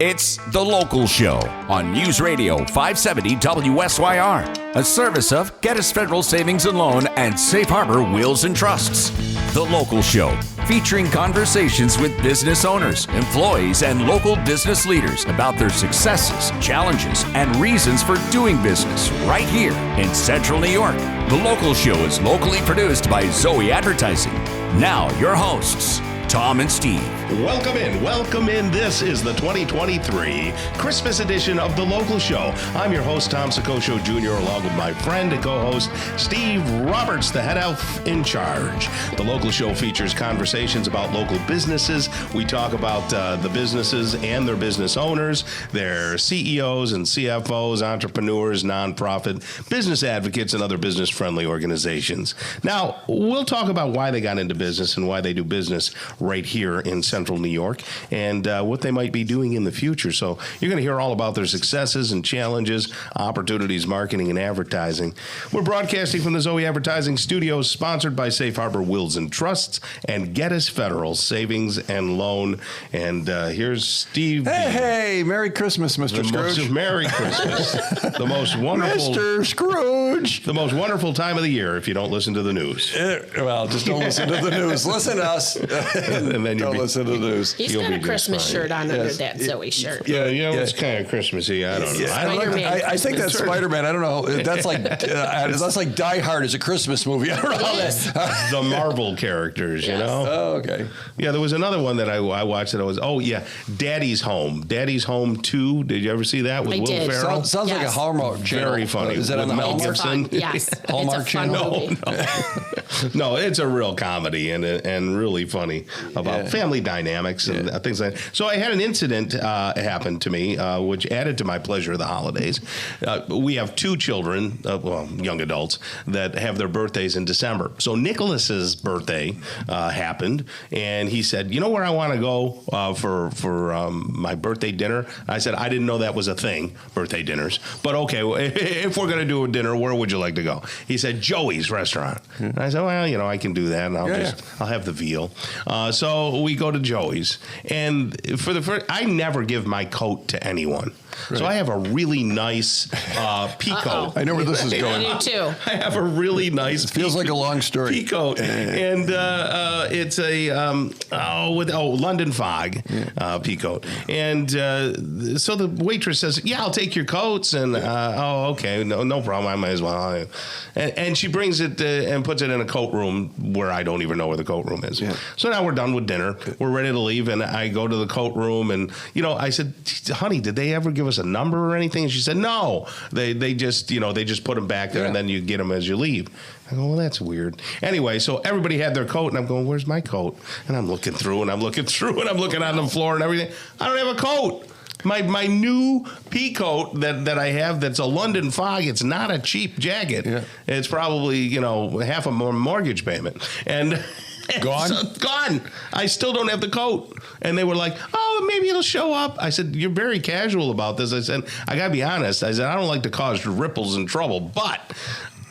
It's The Local Show on News Radio 570 WSYR, a service of Geddes Federal Savings and Loan and Safe Harbor Wills and Trusts. The Local Show, featuring conversations with business owners, employees, and local business leaders about their successes, challenges, and reasons for doing business right here in Central New York. The Local Show is locally produced by Zoey Advertising. Now, your hosts, Tom and Steve. Welcome in. This is the 2023 Christmas edition of The Local Show. I'm your host, Tom Soccocio Jr., along with my friend and co-host, Steve Roberts, the head elf in charge. The Local Show features conversations about local businesses. We talk about the businesses and their business owners, their CEOs and CFOs, entrepreneurs, nonprofit, business advocates, and other business-friendly organizations. Now, we'll talk about why they got into business and why they do business right here in Central New York and what they might be doing in the future. So you're going to hear all about their successes and challenges, opportunities, marketing, and advertising. We're broadcasting from the Zoey Advertising Studios, sponsored by Safe Harbor Wills and Trusts and Geddes Federal Savings and Loan. And here's Steve. Hey, Merry Christmas, Mr. Scrooge. Merry Christmas. The most wonderful, Mr. Scrooge. The most wonderful time of the year if you don't listen to the news. Well, just don't listen to the news. Listen to us. And then don't listen to the news. He's got a Christmas shirt on under that Zoey shirt. Yeah, it's kind of Christmassy. I don't know. I think that's Spider-Man. I don't know. That's like Die Hard is a Christmas movie. I don't know how that. The Marvel characters, you know? Oh, okay. Yeah, there was another one that I watched that Daddy's Home. Daddy's Home 2. Did you ever see that with Will Ferrell? Sounds like a Hallmark channel. Very funny. Is that on the Mel Hallmark? Gibson? Yes. Hallmark channel? No, it's a real comedy and really funny about family dynamics and things like that. So I had an incident happen to me, which added to my pleasure of the holidays. We have two children, young adults, that have their birthdays in December. So Nicholas's birthday happened, and he said, "You know where I want to go for my birthday dinner?" I said, "I didn't know that was a thing, birthday dinners. But okay, if we're going to do a dinner, where would you like to go?" He said, "Joey's restaurant." And I said, "Well, I can do that, and I'll have the veal." So we go to Joey's, and for the first, I never give my coat to anyone. Right. So I have a really nice pea coat. I know where this is going. I do too. I have a really nice. It feels like a long story. Pea coat, and it's a London Fog pea coat, and so the waitress says, "Yeah, I'll take your coats," and okay, no problem. I might as well. And she brings it and puts it in a coat room where I don't even know where the coat room is. Yeah. So now we're done with dinner. We're ready to leave, and I go to the coat room, and I said, "Honey, did they ever give us a number or anything?" And she said, "No, they just put them back there, and then you get them as you leave." I go, "Well, that's weird." Anyway, so everybody had their coat, and I'm going, "Where's my coat?" And I'm looking through, and I'm looking on the floor and everything. I don't have a coat. My new pea coat that I have, that's a London Fog. It's not a cheap jacket. Yeah. It's probably half a mortgage payment, and gone. Gone. I still don't have the coat. And they were like, "Oh, maybe it'll show up." I said, "You're very casual about this." I said, "I gotta be honest." I said, "I don't like to cause ripples and trouble, but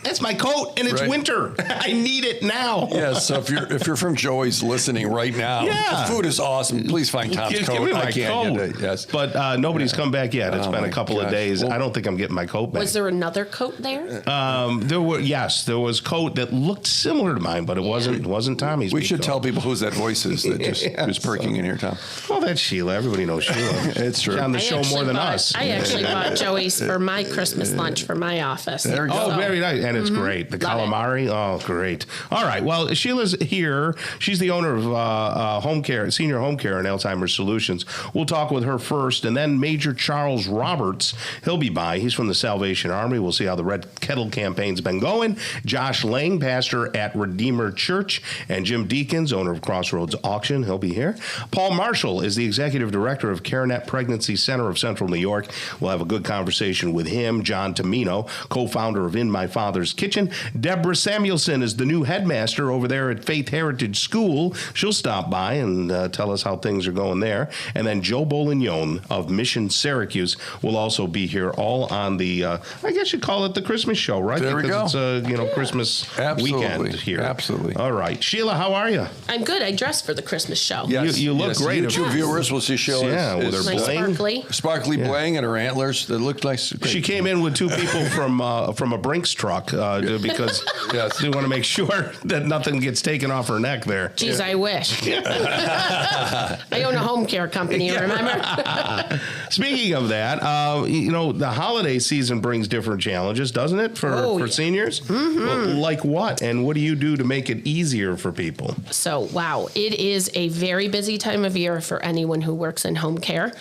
that's my coat, and it's winter. I need it now." Yeah, so if you're from Joey's listening right now, the food is awesome. Please find Tom's coat. Give me my I can't coat. get it. Yes. But nobody's come back yet. It's been a couple of days. Well, I don't think I'm getting my coat back. Was there another coat there? There was coat that looked similar to mine, but it wasn't Tommy's. We should tell people whose that voice is that just was perking in here, Tom. Well, that's Sheila. Everybody knows Sheila. It's true. She's on the show more than us. I actually bought Joey's for my Christmas lunch for my office. There we go. Oh, very nice. And it's great. The calamari. Oh, great. All right. Well, Sheila's here. She's the owner of home care, senior home care and Alzheimer's Solutions. We'll talk with her first, and then Major Charles Roberts. He'll be by. He's from the Salvation Army. We'll see how the Red Kettle campaign's been going. Josh Lang, pastor at Redeemer Church, and Jim Deakins, owner of Crossroads Auction. He'll be here. Paul Marshall is the executive director of CareNet Pregnancy Center of Central New York. We'll have a good conversation with him. John Tamino, co-founder of In My Father's Father's Kitchen. Deborah Samuelson is the new headmaster over there at Faith Heritage School. She'll stop by and tell us how things are going there. And then Joe Bolignone of Mission Syracuse will also be here, all on the, I guess you call it the Christmas show, right? There we go. Because it's Christmas weekend here. Absolutely. All right. Sheila, how are you? I'm good. I dressed for the Christmas show. Yes. You look great. YouTube viewers will see Sheila. With her Nice bling. sparkly. Bling and her antlers that looked like. She came in with two people from a Brinks truck because they want to make sure that nothing gets taken off her neck there. Geez, I wish. I own a home care company, remember? Speaking of that, the holiday season brings different challenges, doesn't it, for seniors? Mm-hmm. Well, like what? And what do you do to make it easier for people? So, wow, it is a very busy time of year for anyone who works in home care.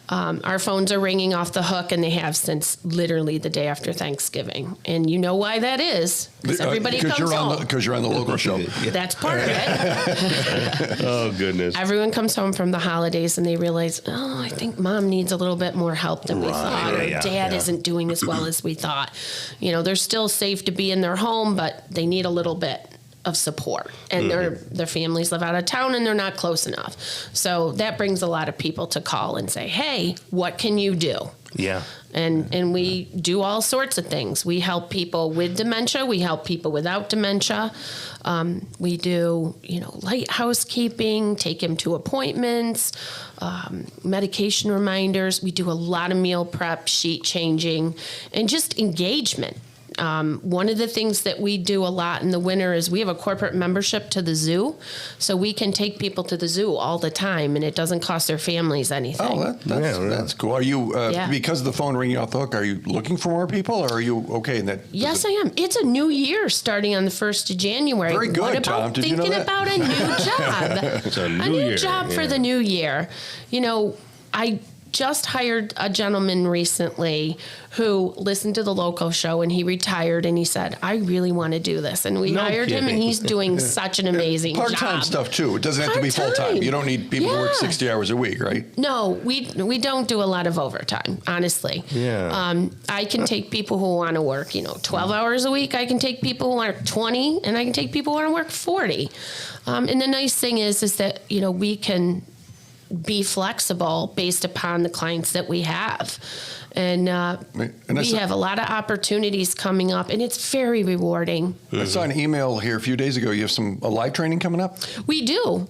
Our phones are ringing off the hook, and they have since literally the day after Thanksgiving. And you know why that is? Because everybody comes home. Because you're on the local show. That's part of it. Oh, goodness. Everyone comes home from the holidays, and they realize, I think Mom needs a little bit more help than we thought. Or Dad isn't doing as well as we thought. They're still safe to be in their home, but they need a little bit of support, and their families live out of town and they're not close enough. So that brings a lot of people to call and say, hey, what can you do? Yeah. And we do all sorts of things. We help people with dementia. We help people without dementia. We do, light housekeeping, take them to appointments, medication reminders. We do a lot of meal prep, sheet changing, and just engagement. One of the things that we do a lot in the winter is we have a corporate membership to the zoo, so we can take people to the zoo all the time, and it doesn't cost their families anything. Oh, that's cool. Are you, because of the phone ringing off the hook, are you looking for more people, or are you okay in that? Yes, I am. It's a new year starting on the 1st of January. Very good, what about Tom. Did you know that? about a new job? It's a new job for the new year. I just hired a gentleman recently who listened to the local show, and he retired, and he said, I really want to do this. And we hired him, and he's doing such an amazing job. Part-time stuff, too. It doesn't have to be full-time. You don't need people to work 60 hours a week, right? No, we don't do a lot of overtime, honestly. Yeah. I can take people who want to work, 12 hours a week. I can take people who work 20, and I can take people who want to work 40. And the nice thing is that, we can be flexible based upon the clients that we have. And we have a lot of opportunities coming up, and it's very rewarding. I saw an email here a few days ago. You have a live training coming up? We do.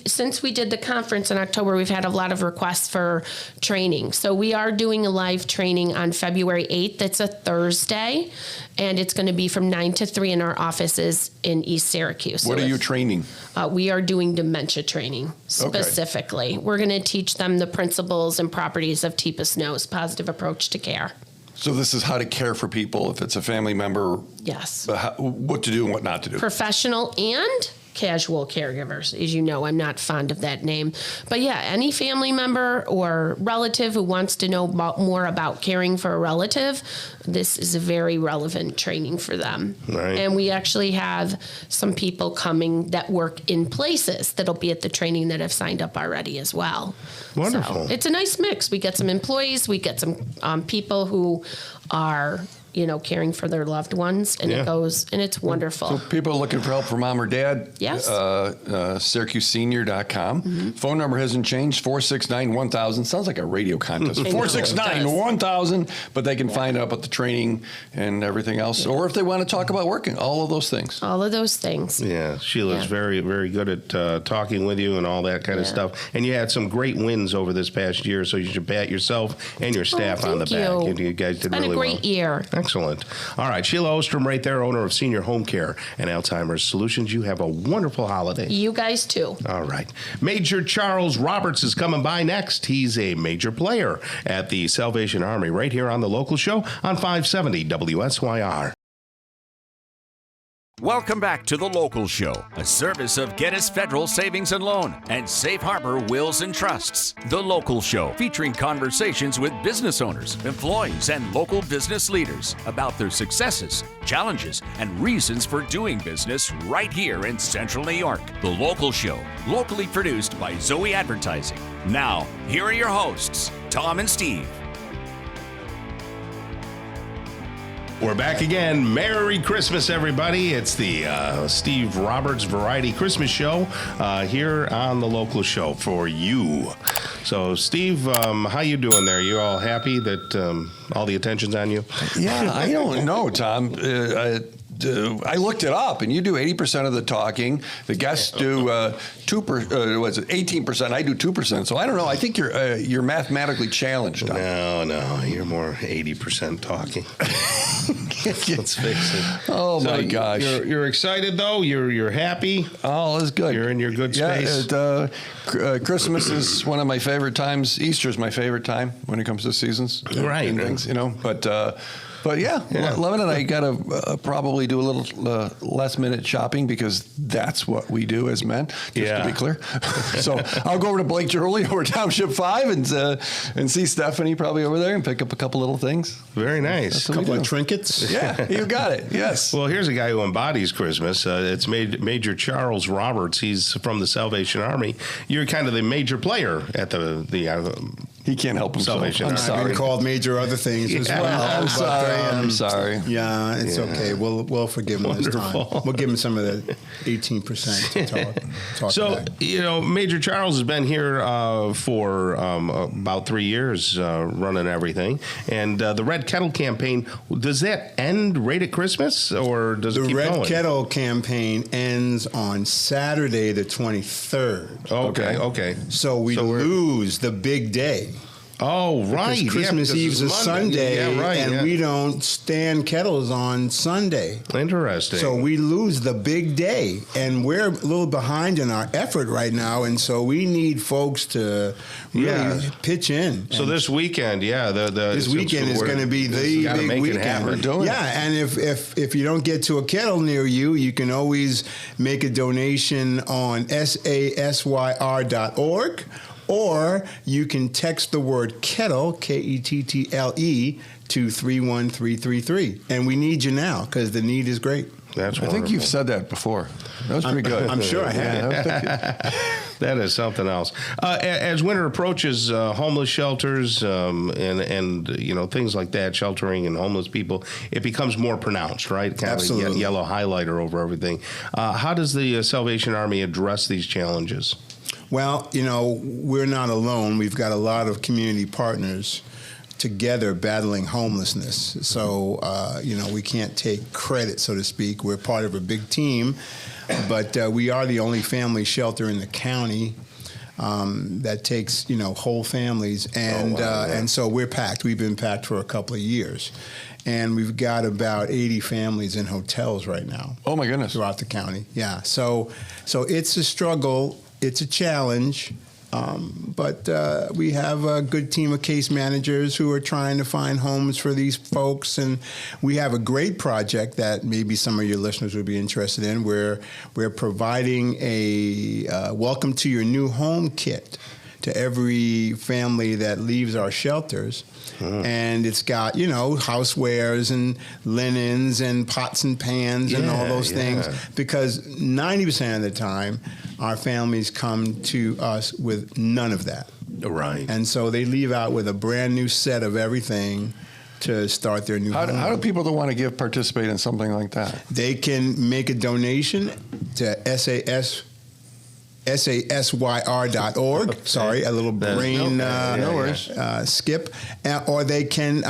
Since we did the conference in October, we've had a lot of requests for training. So we are doing a live training on February 8th. It's a Thursday, and it's going to be from 9 to 3 in our offices in East Syracuse. What are you training? We are doing dementia training specifically. Okay. We're going to teach them the principles and properties of TPAS NO's positive approach to care. So this is how to care for people if it's a family member. Yes. What to do and what not to do. Professional and casual caregivers. As you know, I'm not fond of that name. But yeah, any family member or relative who wants to know more about caring for a relative, this is a very relevant training for them. Right. And we actually have some people coming that work in places that'll be at the training that have signed up already as well. Wonderful. So it's a nice mix. We get some employees, we get some people who are caring for their loved ones, and it's wonderful. So people are looking for help for mom or dad. Yes. SyracuseSenior.com. Mm-hmm. Phone number hasn't changed, 469-1000. Sounds like a radio contest. 469-1000, but they can find out about the training and everything else, or if they want to talk about working, all of those things. All of those things. Yeah, Sheila's very, very good at talking with you and all that kind of stuff. And you had some great wins over this past year, so you should pat yourself and your staff on the back. You guys did really well. It's been a great year. Excellent. All right, Sheila Ostrom right there, owner of Senior Home Care and Alzheimer's Solutions. You have a wonderful holiday. You guys too. All right. Major Charles Roberts is coming by next. He's a major player at the Salvation Army right here on the local show on 570 WSYR. Welcome back to The Local Show, a service of Gettys Federal Savings and Loan and Safe Harbor Wills and Trusts. The Local Show, featuring conversations with business owners, employees, and local business leaders about their successes, challenges, and reasons for doing business right here in Central New York. The Local Show, locally produced by Zoey Advertising. Now, here are your hosts, Tom and Steve. We're back again. Merry Christmas, everybody. It's the Steve Roberts Variety Christmas Show here on the local show for you. So, Steve, how you doing there? You all happy that all the attention's on you? Yeah, I don't know, Tom. I looked it up, and you do 80% of the talking. The guests do 18%. I do 2%. So I don't know. I think you're mathematically challenged. No, you're more 80% talking. Let's fix it. Oh my gosh! You're excited though. You're happy. All is good. You're in your good space. Christmas is one of my favorite times. Easter is my favorite time when it comes to seasons, right? And things, But yeah, Levin and I got to probably do a little last minute shopping because that's what we do as men, just to be clear. So I'll go over to Blake Jewelry over Township 5 and see Stephanie probably over there and pick up a couple little things. Very nice. A couple of trinkets. Yeah, you got it. Yes. Well, here's a guy who embodies Christmas. It's Major Charles Roberts. He's from the Salvation Army. You're kind of the major player at the he can't help himself. Salvation I'm Army. sorry. I've been called major other things as well. I'm sorry. I'm sorry. Yeah, it's okay. We'll forgive him this time. Wonderful. We'll give him some of the 18% to talk So, about. Major Charles has been here for about 3 years running everything. And the Red Kettle campaign, does that end right at Christmas or does it keep going? The Red Kettle campaign ends on Saturday the 23rd. Okay. So we lose the big day. Oh, right. Because Christmas because Eve's it's a Sunday, Yeah, right, and we don't stand kettles on Sunday. Interesting. So we lose the big day, and we're a little behind in our effort right now, and so we need folks to really pitch in. So this weekend, this weekend is going to be the big weekend. And if you don't get to a kettle near you, you can always make a donation on sasyr.org. Or you can text the word kettle, KETTLE, to 31333. And we need you now because the need is great. That's wonderful. I think you've said that before. That was pretty good. I'm sure I have. That is something else. As winter approaches, homeless shelters and things like that, sheltering and homeless people, it becomes more pronounced, right? Kind Absolutely. of a yellow highlighter over everything. How does the Salvation Army address these challenges? Well, we're not alone. We've got a lot of community partners together battling homelessness. So, we can't take credit, so to speak. We're part of a big team, but we are the only family shelter in the county that takes, whole families. And and so we're packed. We've been packed for a couple of years. And we've got about 80 families in hotels right now. Oh, my goodness. Throughout the county. Yeah. So it's a struggle. It's a challenge, but we have a good team of case managers who are trying to find homes for these folks, and we have a great project that maybe some of your listeners would be interested in. We're providing a Welcome to Your New Home kit to every family that leaves our shelters. And it's got, housewares and linens and pots and pans and all those things, because 90% of the time our families come to us with none of that. Right. And so they leave out with a brand new set of everything to start their new home. How do people that want to participate in something like that? They can make a donation to sasyr.org. Sorry, a little brain skip. Or they can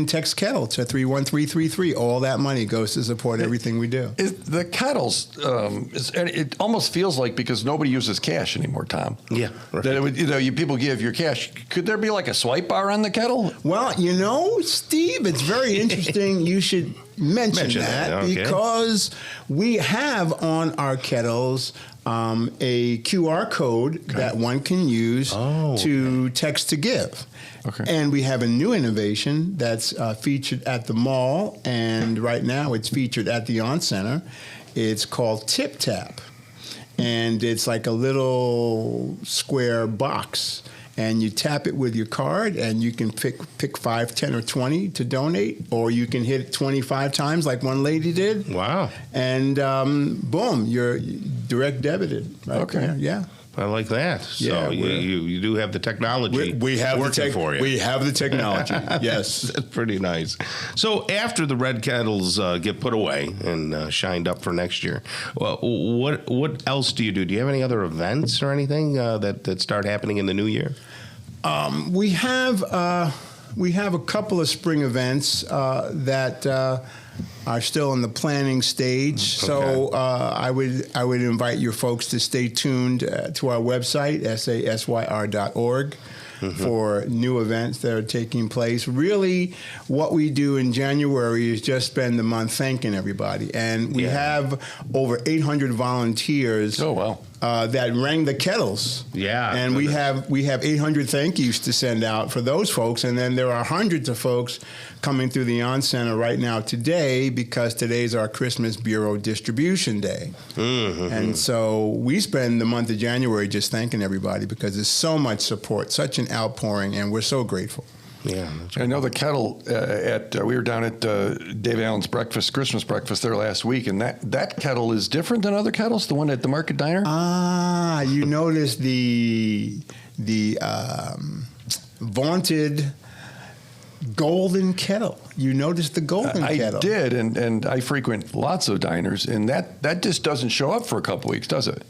text kettle to 31333. All that money goes to support everything we do. The kettles, it almost feels like, because nobody uses cash anymore, Tom. Yeah. Right. That it would, people give your cash. Could there be like a swipe bar on the kettle? Well, Steve, it's very interesting. You should mention that. Because we have on our kettles a QR code that one can use to text to give. Okay. And we have a new innovation that's featured at the mall, and right now it's featured at the On Center. It's called Tip Tap, and it's like a little square box, and you tap it with your card, and you can pick 5, 10, or 20 to donate, or you can hit it 25 times like one lady did. Wow. And boom, you're direct debited right there. Yeah. I like that. So you do have the technology. We have working for you. We have the technology. Yes, that's pretty nice. So after the red kettles get put away and shined up for next year, well, what else do you do? Do you have any other events or anything that start happening in the new year? We have a couple of spring events that are still in the planning stage. So I would invite your folks to stay tuned to our website, sasyr.org. For new events that are taking place. Really, what we do in January is just spend the month thanking everybody. And we have over 800 volunteers that rang the kettles. Yeah. And we have 800 thank yous to send out for those folks. And then there are hundreds of folks coming through the On Center right now today because today's our Christmas Bureau Distribution Day. And so we spend the month of January just thanking everybody because there's so much support, such an outpouring, and we're so grateful. Yeah, I know the kettle we were down at Dave Allen's Christmas breakfast there last week, and that kettle is different than other kettles, the one at the Market Diner? Ah, you noticed the vaunted golden kettle. You noticed the golden kettle. I did, and I frequent lots of diners, and that just doesn't show up for a couple weeks, does it?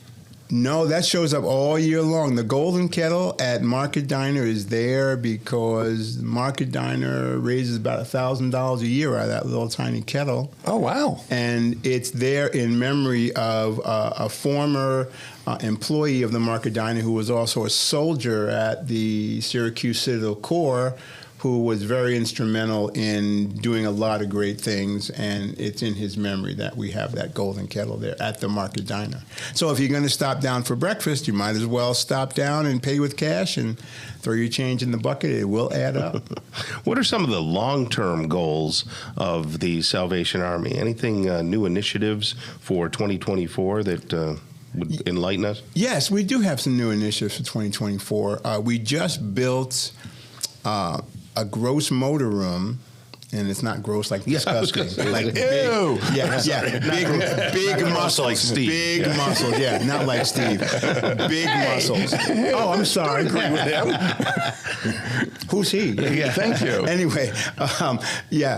No, that shows up all year long. The golden kettle at Market Diner is there because Market Diner raises about $1,000 a year out of that little tiny kettle. Oh, wow. And it's there in memory of a former employee of the Market Diner who was also a soldier at the Syracuse Citadel Corps, who was very instrumental in doing a lot of great things, and it's in his memory that we have that golden kettle there at the Market Diner. So if you're going to stop down for breakfast, you might as well stop down and pay with cash and throw your change in the bucket. It will add up. What are some of the long-term goals of the Salvation Army? Anything new initiatives for 2024 that would enlighten us? Yes, we do have some new initiatives for 2024. We just built a gross motor room, and it's not gross like disgusting. Like ew. Big muscles. Like Steve. Big muscles. Yeah, not like Steve. Big muscles. Oh, I'm sorry. Agree with him. Who's he? Yeah, thank you. Anyway,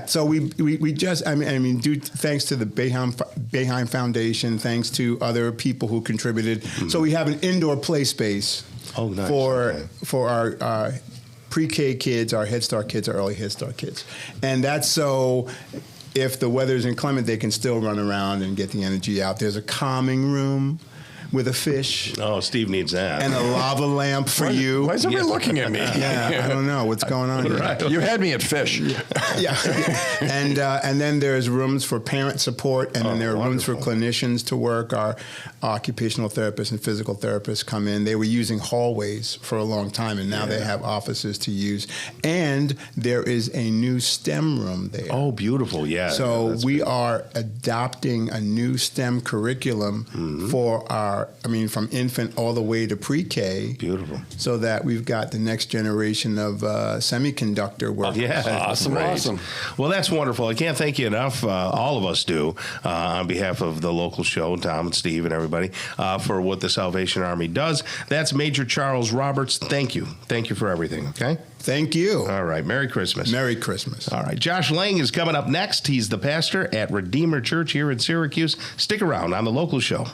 So we just thanks to the Boeheim Foundation, thanks to other people who contributed. So we have an indoor play space. Oh, nice. For our pre-K kids, our Head Start kids, our early Head Start kids. And that's so if the weather's inclement, they can still run around and get the energy out. There's a calming room with a fish. Oh, Steve needs that. And a lava lamp for you. Why is everybody looking at me? Yeah, I don't know what's going on here. Right. You had me at fish. Yeah. And then there's rooms for parent support, and then there are rooms for clinicians to work. Our occupational therapists and physical therapists come in. They were using hallways for a long time, and now they have offices to use. And there is a new STEM room there. Oh, beautiful. Yeah. So we are adopting a new STEM curriculum for from infant all the way to pre-K. Beautiful. So that we've got the next generation of semiconductor workers. Oh, yeah. Awesome. Well, that's wonderful. I can't thank you enough. All of us do, on behalf of the local show, Tom and Steve and everybody, for what the Salvation Army does. That's Major Charles Roberts. Thank you. Thank you for everything, okay? Thank you. All right. Merry Christmas. Merry Christmas. All right. Josh Lang is coming up next. He's the pastor at Redeemer Church here in Syracuse. Stick around on the local show.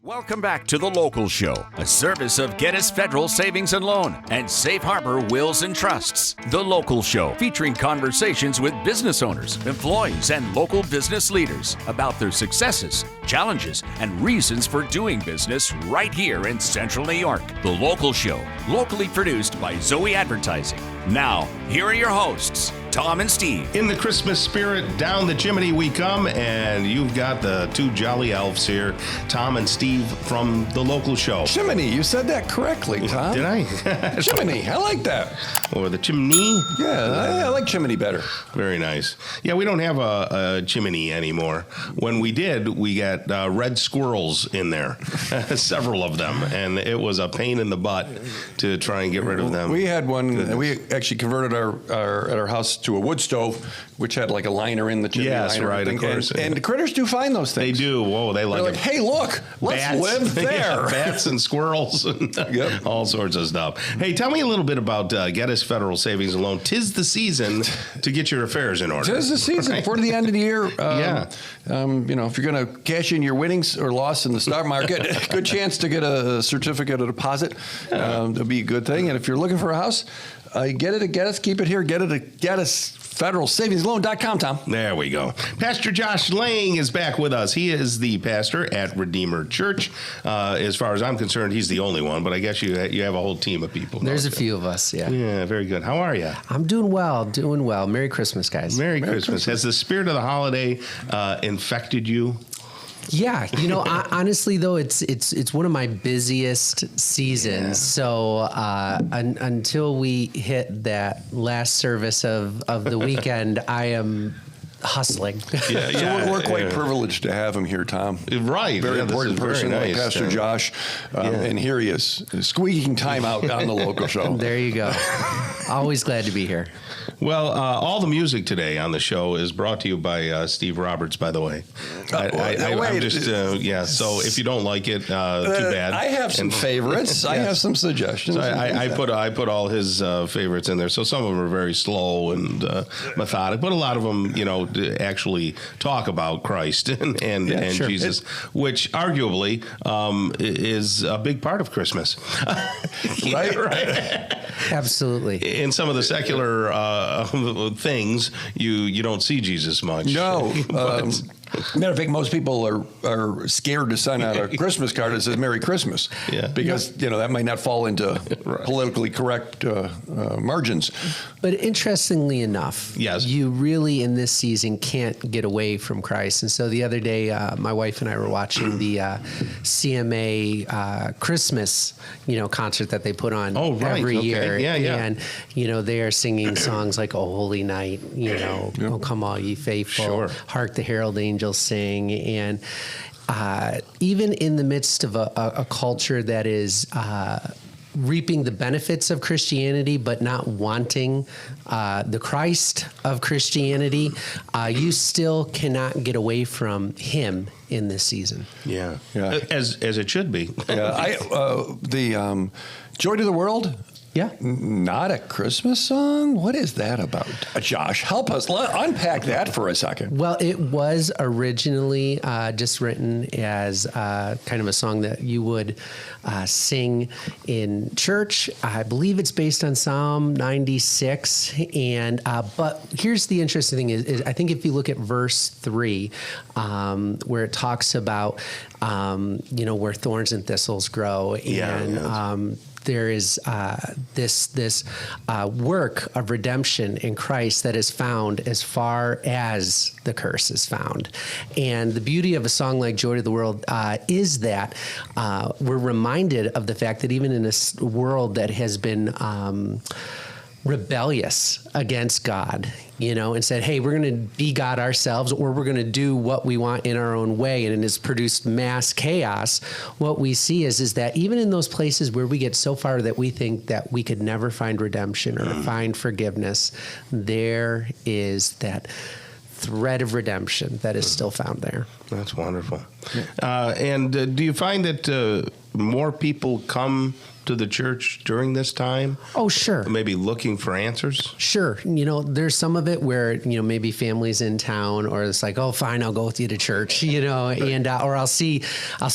Welcome back to The Local Show, a service of Gettys Federal Savings and Loan and Safe Harbor Wills and Trusts. The Local Show, featuring conversations with business owners, employees, and local business leaders about their successes, challenges, and reasons for doing business right here in Central New York. The Local Show, locally produced by Zoey Advertising. Now, here are your hosts, Tom and Steve. In the Christmas spirit, down the chimney we come, and you've got the two jolly elves here, Tom and Steve from the local show. Chimney, you said that correctly, Tom. Did I? Chimney, I like that. Or the chimney? Yeah, I like chimney better. Very nice. Yeah, we don't have a chimney anymore. When we did, we got red squirrels in there, several of them, and it was a pain in the butt to try and get rid of them. We had one, and we actually converted our house house to a wood stove, which had like a liner in the chimney. Yes, liner right, of course. And the critters do find those They things. do. Whoa, they They're like like, it. hey, look, let's live there. Yeah, bats and squirrels and all sorts of stuff. Hey, tell me a little bit about Geddes Federal Savings and Loan. 'Tis the season to get your affairs in order. 'Tis the season for the end of the year. Yeah. If you're going to cash in your winnings or loss in the stock market, good chance to get a certificate of deposit. That'll be a good thing. And if you're looking for a house, get it at Geddes. Keep it here. Get it at GeddesFederalSavingsLoan.com, Tom. There we go. Pastor Josh Lang is back with us. He is the pastor at Redeemer Church. As far as I'm concerned, he's the only one, but I guess you have a whole team of people. There's a few of us, yeah. Yeah, very good. How are you? I'm doing well. Merry Christmas, guys. Merry Christmas. Has the spirit of the holiday infected you? Yeah, honestly though, it's one of my busiest seasons. Yeah. So until we hit that last service of the weekend, I am hustling. So we're quite privileged to have him here, Tom. Right. Very important person, very nice. Pastor Josh. And here he is, squeaking time out on the local show. There you go. Always glad to be here. Well, all the music today on the show is brought to you by Steve Roberts, by the way. I'm just, so if you don't like it, too bad. I have some favorites. Yes. I have some suggestions. So I put all his favorites in there. So some of them are very slow and methodic, but a lot of them, actually talk about Christ and sure. Jesus, which arguably is a big part of Christmas. Right. Absolutely. In some of the secular things, you don't see Jesus much. No. Matter of fact, most people are scared to send out a Christmas card that says Merry Christmas. Yeah. Because, that might not fall into politically correct margins. But interestingly enough, yes, you really in this season can't get away from Christ. And so the other day, my wife and I were watching the CMA Christmas, concert that they put on every year. Yeah. And, they are singing songs like, "Oh, Holy Night," "Oh, Come All Ye Faithful," sure. "Hark the Herald Angels Sing." And even in the midst of a culture that is reaping the benefits of Christianity, but not wanting the Christ of Christianity, you still cannot get away from Him in this season. Yeah. As it should be. The Joy to the World. Yeah. Not a Christmas song? What is that about? Josh, help us. Unpack that for a second. Well, it was originally just written as kind of a song that you would sing in church. I believe it's based on Psalm 96. But here's the interesting thing is I think if you look at verse 3, where it talks about, where thorns and thistles grow. And there is this work of redemption in Christ that is found as far as the curse is found. And the beauty of a song like Joy to the World is that we're reminded of the fact that even in a world that has been rebellious against God, and said, hey, we're going to be God ourselves, or we're going to do what we want in our own way, and it has produced mass chaos. What we see is that even in those places where we get so far that we think that we could never find redemption or find forgiveness, there is that thread of redemption that is still found there. That's wonderful. And do you find that more people come to the church during this time? Oh, sure. Maybe looking for answers? Sure. There's some of it where, maybe families in town, or it's like, oh, fine, I'll go with you to church, and, or I'll see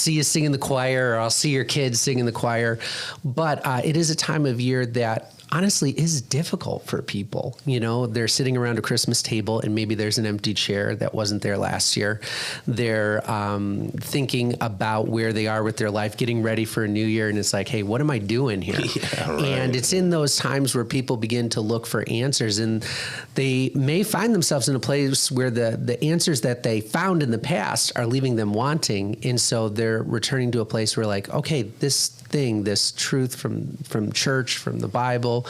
you sing in the choir, or I'll see your kids sing in the choir. But it is a time of year that honestly is difficult for people. They're sitting around a Christmas table and maybe there's an empty chair that wasn't there last year. They're thinking about where they are with their life, getting ready for a new year. And it's like, hey, what am I doing here? Yeah, right. And it's in those times where people begin to look for answers, and they may find themselves in a place where the answers that they found in the past are leaving them wanting. And so they're returning to a place where like, okay, this truth from church, from the Bible,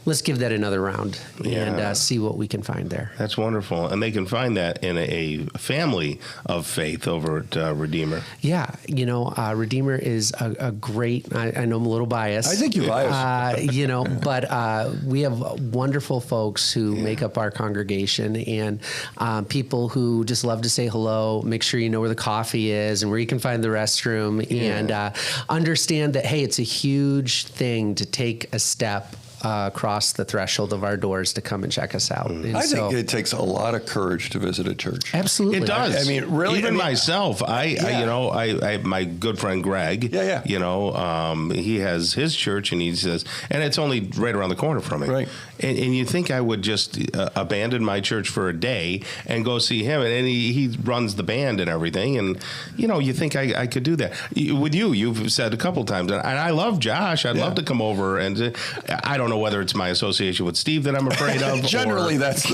let's give that another round and see what we can find there. That's wonderful. And they can find that in a family of faith over at Redeemer. Yeah. Redeemer is a great, I know I'm a little biased. I think you're biased. But we have wonderful folks who make up our congregation, and people who just love to say hello, make sure you know where the coffee is and where you can find the restroom, and understand that, hey, it's a huge thing to take a step across the threshold of our doors to come and check us out. And I think it takes a lot of courage to visit a church. Absolutely. It does. I mean, really. Even myself, I my good friend Greg, he has his church, and he says, and it's only right around the corner from me. Right. And you think I would just abandon my church for a day and go see him, and he runs the band and everything, and you think I could do that. With you've said a couple times, and I love Josh. I'd love to come over, and I don't know whether it's my association with Steve that I'm afraid of. Generally, that's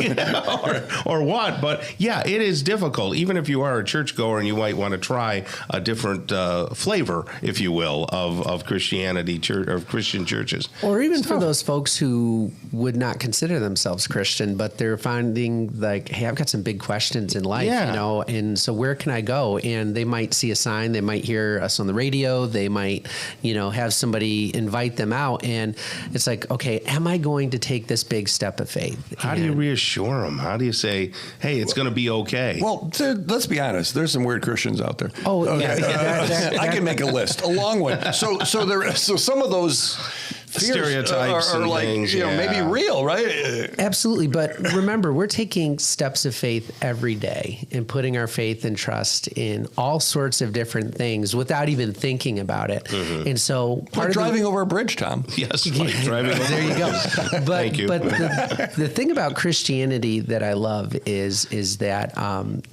or what. But yeah, it is difficult. Even if you are a churchgoer and you might want to try a different flavor, if you will, of Christianity, or Christian churches. Or even for those folks who would not consider themselves Christian, but they're finding like, hey, I've got some big questions in life, and so where can I go? And they might see a sign, they might hear us on the radio, they might, have somebody invite them out, and it's like, okay, am I going to take this big step of faith? How do you reassure them? How do you say, hey, it's going to be okay? Well, let's be honest. There's some weird Christians out there. Oh, okay. I can make a list, a long one. So some of those stereotypes are and like, things, maybe real, right? Absolutely. But remember, we're taking steps of faith every day and putting our faith and trust in all sorts of different things without even thinking about it. Mm-hmm. And so like driving over a bridge, Tom. Yes, like driving over. There you go. But, Thank you. But the thing about Christianity that I love is that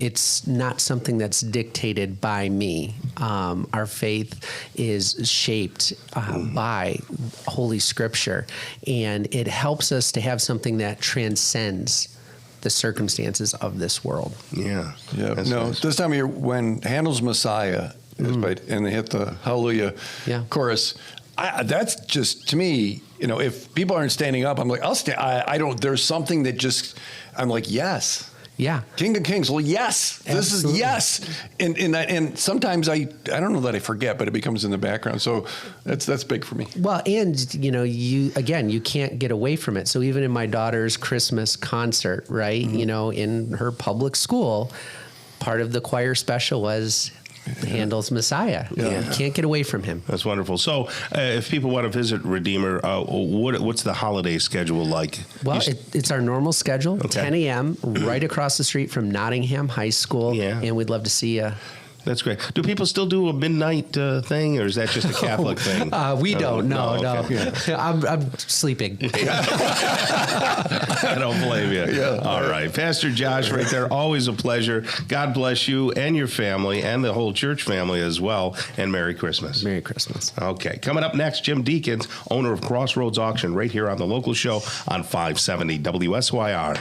it's not something that's dictated by me. Our faith is shaped by Holy Scripture, and it helps us to have something that transcends the circumstances of this world. Yeah. Nice. This time of year, when Handel's Messiah is played and they hit the Hallelujah chorus, that's just, to me, if people aren't standing up, I'm like, I'll stand. I don't. There's something that just, I'm like, yes. Yeah. King of Kings. Well, yes. This is yes. And sometimes I don't know that I forget, but it becomes in the background. So that's big for me. Well, and you can't get away from it. So even in my daughter's Christmas concert, right? Mm-hmm. In her public school, part of the choir special was Handel's Messiah. Yeah. You can't get away from him. That's wonderful. So if people want to visit Redeemer, what's the holiday schedule like? Well, it's our normal schedule, 10 a.m., right across the street from Nottingham High School. Yeah. And we'd love to see you. That's great. Do people still do a midnight thing, or is that just a Catholic thing? We don't. No. Okay. I'm sleeping. I don't blame you. Yeah. All right. Pastor Josh right there, always a pleasure. God bless you and your family and the whole church family as well, and Merry Christmas. Merry Christmas. Okay. Coming up next, Jim Deakins, owner of Crossroads Auction, right here on the local show on 570 WSYR.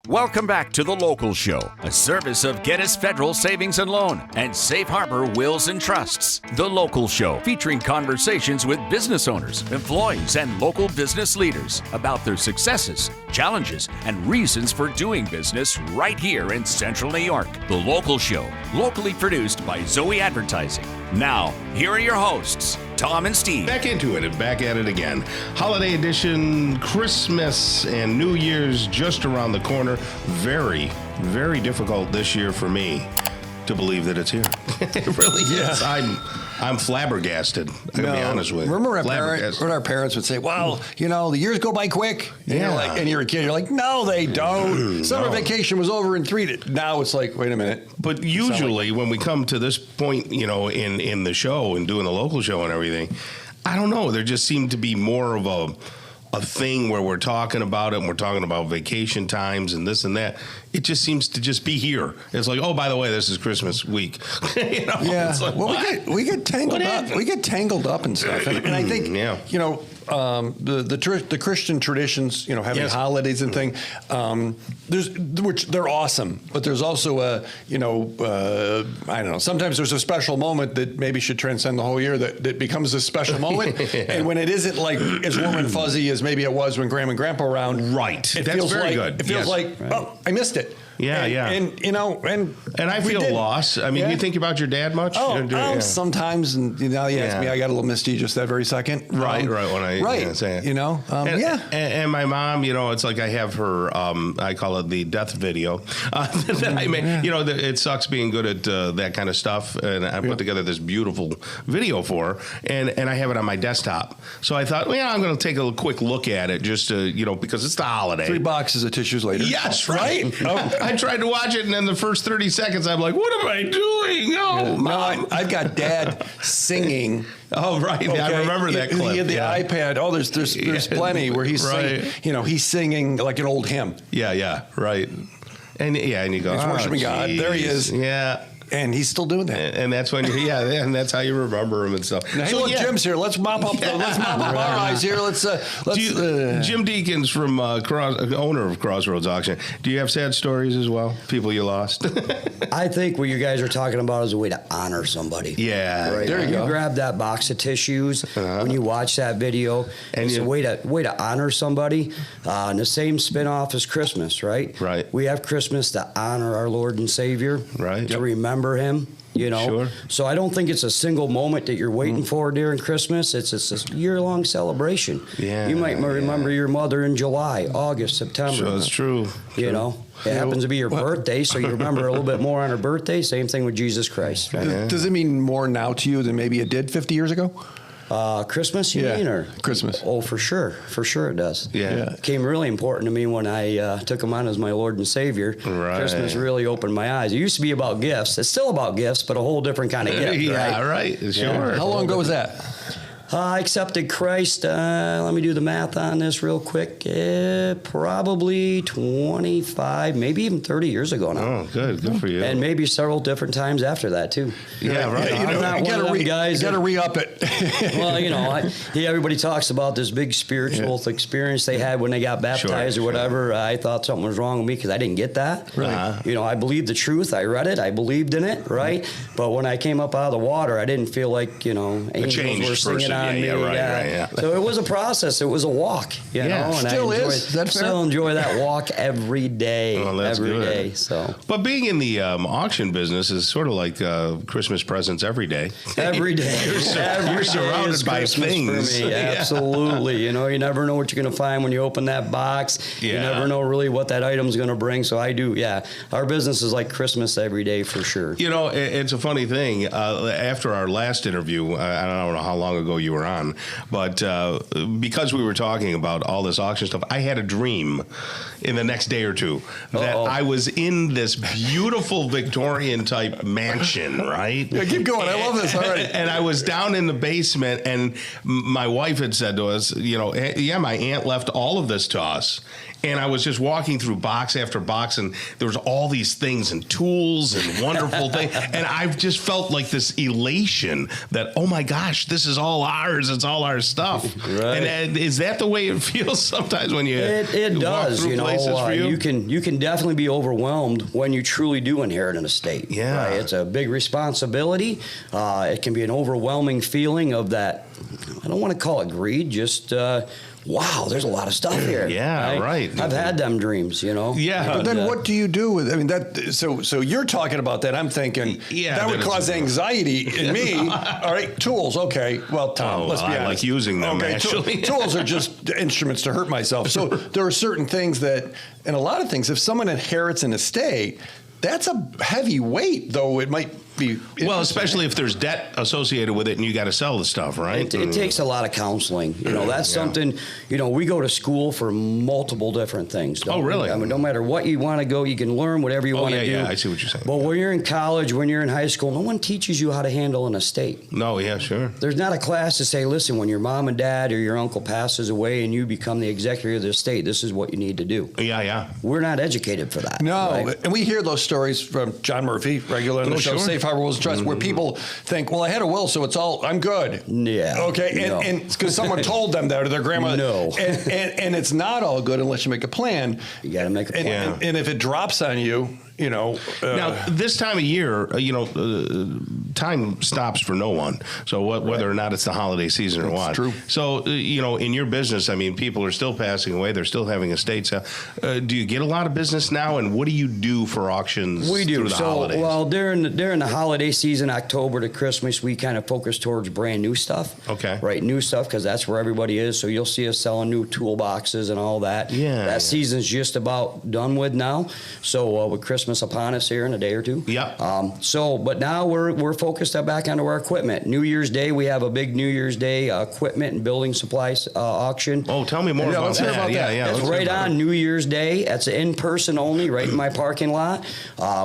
Welcome back to The Local Show, a service of Gettys Federal Savings and Loan and Safe Harbor Wills and Trusts. The Local Show, featuring conversations with business owners, employees, and local business leaders about their successes, challenges, and reasons for doing business right here in Central New York. The Local Show, locally produced by Zoey Advertising. Now, here are your hosts, Tom and Steve. Back into it and back at it again. Holiday edition, Christmas and New Year's just around the corner. Very, very difficult this year for me to believe that it's here. It really is. I'm flabbergasted. I gotta be honest with you. Remember when our parents would say, well, the years go by quick. And you're a kid, you're like, no, they don't. Summer vacation was over in 3 days. Now it's like, wait a minute. But usually when we come to this point, in the show and doing the local show and everything, I don't know. There just seemed to be more of a thing where we're talking about it and we're talking about vacation times and this and that. It just seems to just be here. It's like, oh, by the way, this is Christmas week. It's like, well, we get tangled up. We get tangled up and stuff. And I think, the Christian traditions, having holidays and thing, which they're awesome, but there's also I don't know, sometimes there's a special moment that maybe should transcend the whole year that becomes a special moment. And when it isn't like as warm and fuzzy as maybe it was when Grandma and Grandpa were around. Right. It That's feels very like, good. It feels like, oh, I missed it. Yeah, and I feel lost. I mean, you think about your dad much? Sometimes, and you ask me, I got a little misty just that very second. Right. When I say it. And my mom, it's like I have her. I call it the death video. That I made. It sucks being good at that kind of stuff, and I put together this beautiful video for her, and I have it on my desktop. So I thought, I'm going to take a quick look at it, just to because it's the holiday. 3 boxes of tissues later. Yes, right. I tried to watch it, and then the first 30 seconds, I'm like, what am I doing? Oh, Mom. I've got Dad singing. Oh, right. Okay. I remember that clip. He had the iPad. Oh, there's plenty where he's singing. He's singing like an old hymn. Yeah, right. And you go, he's worshiping God. There he is. Yeah. And he's still doing that. And that's when and that's how you remember him and stuff. Now, hey, look, Jim's here. Let's mop up our eyes here. Jim Deakins from owner of Crossroads Auction. Do you have sad stories as well? People you lost? I think what you guys are talking about is a way to honor somebody. Yeah. Right? There you go. You grab that box of tissues when you watch that video. And it's a way to honor somebody. And the same spin-off as Christmas, right? Right. We have Christmas to honor our Lord and Savior. Right. To remember him. Sure. So I don't think it's a single moment that you're waiting for during Christmas. It's a year-long celebration. Yeah. You might remember your mother in July, August, September. Sure, that's true. It happens to be your birthday, so you remember a little bit more on her birthday. Same thing with Jesus Christ. Right? Does it mean more now to you than maybe it did 50 years ago? Christmas, you mean, or Christmas? Oh, for sure it does. Yeah. It became really important to me when I took him on as my Lord and Savior. Right. Christmas really opened my eyes. It used to be about gifts. It's still about gifts, but a whole different kind of gift. Right. Sure. Yeah. How long ago was that? I accepted Christ. Let me do the math on this real quick. Probably 25, maybe even 30 years ago now. Oh, good for you. And maybe several different times after that too. Yeah, right. I'm not one of them guys. You got to re-up it. Well, everybody talks about this big spiritual experience they had when they got baptized or whatever. I thought something was wrong with me because I didn't get that. Right. I believed the truth. I read it. I believed in it. Right. But when I came up out of the water, I didn't feel like angels were singing on me. Right. So it was a process. It was a walk. And still is. Is that fair? Still enjoy that walk every day. Well, that's every good. day. So, but being in the auction business is sort of like Christmas presents every day. Every day. You're surrounded by things. For me. Absolutely. You never know what you're going to find when you open that box. Yeah. You never know really what that item's going to bring. So I do. Yeah. Our business is like Christmas every day for sure. It's a funny thing. After our last interview, I don't know how long ago you were on, but because we were talking about all this auction stuff, I had a dream in the next day or two that I was in this beautiful Victorian type mansion, right? Yeah, keep going. I love this. All right. And I was down in the basement, and my wife had said to us, my aunt left all of this to us. And I was just walking through box after box, and there was all these things and tools and wonderful things. And I've just felt like this elation that, oh my gosh, this is all ours. It's all our stuff. Right. And is that the way it feels sometimes when you it walk does, through places for you? You can definitely be overwhelmed when you truly do inherit an estate. Yeah. Right? It's a big responsibility. It can be an overwhelming feeling of that, I don't want to call it greed, just wow, there's a lot of stuff here. Yeah, right. I've had them dreams, Yeah. But then what do you do with, that, so you're talking about that. I'm thinking that would cause anxiety in me. All right, tools. Okay. Well, Tom, let's be honest. I like using them, actually. Tools are just instruments to hurt myself. So there are certain things that, and a lot of things, if someone inherits an estate, that's a heavy weight, though it might be. Well, especially if there's debt associated with it and you got to sell the stuff, right? It takes a lot of counseling. That's something, we go to school for multiple different things. Oh, really? I mean, no matter what you want to go, you can learn whatever you want to do. Yeah, I see what you're saying. But when you're in college, when you're in high school, no one teaches you how to handle an estate. No, yeah, sure. There's not a class to say, listen, when your mom and dad or your uncle passes away and you become the executor of the estate, this is what you need to do. Yeah. We're not educated for that. No, right? and we hear those stories from John Murphy, regular on the show, sure. Safe harbor wills and trusts, where people think, well, I had a will, so I'm good. Yeah. Okay, and because someone told them that, or their grandmother. No. And it's not all good unless you make a plan. You got to make a plan. And if it drops on you, now, this time of year, time stops for no one. So whether or not it's the holiday season or what. True. So, in your business, I mean, people are still passing away. They're still having estate sale. Do you get a lot of business now? And what do you do for auctions We do. through the holidays? Well, during the holiday season, October to Christmas, we kind of focus towards brand new stuff. Okay. Right, new stuff, because that's where everybody is. So you'll see us selling new toolboxes and all that. Yeah. That season's just about done with now. So with Christmas upon us here in a day or two. Yep. But now we're focused back onto our equipment. New Year's Day, we have a big New Year's Day equipment and building supplies auction. Oh, tell me more about let's hear that. about that. Yeah, It's right on New Year's Day. It's in person only, right in my parking lot.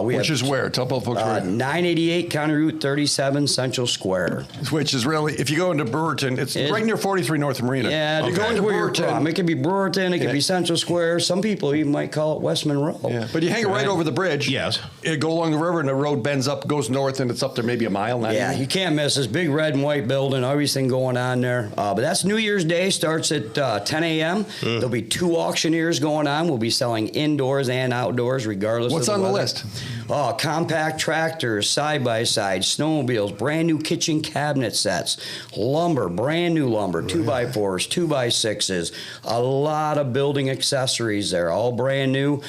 which is where? Tell folks where. 988 County Route 37, Central Square. Which is really, if you go into Brewerton, it's right near 43 North Marina. Yeah, you go into where you're Brewerton. from. It could be Brewerton, it could be Central Square. Some people even might call it West Monroe. Yeah, but you hang it right over the bridge. Yes. It go along the river, and the road bends up, goes north, and it's up there maybe a mile. Yeah, you can't miss this big red and white building, everything going on there. But that's New Year's Day, starts at 10 a.m. There'll be 2 auctioneers going on. We'll be selling indoors and outdoors, regardless What's of on the weather. list? Compact tractors, side-by-side, snowmobiles, brand new kitchen cabinet sets, lumber, brand new lumber, 2x4s, 2x6s, a lot of building accessories there, all brand new.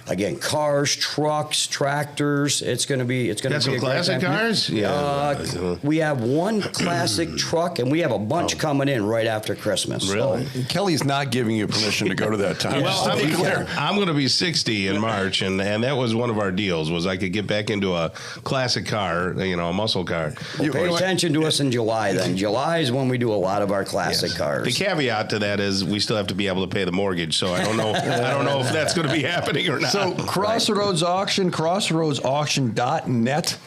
Again, cars, trucks, tractors. It's going to be a Got some great classic time. cars? Yeah. We have one classic truck, and we have a bunch coming in right after Christmas. Really? So, Kelly's not giving you permission to go to that time. Well, Just to be clear. I'm going to be 60 in March, and that was one of our deals, was I could get back into a classic car, a muscle car. pay attention to us in July then. July is when we do a lot of our classic cars. The caveat to that is we still have to be able to pay the mortgage, so I don't know if that's going to be happening or not. So Crossroads Auction, crossroadsauction.net.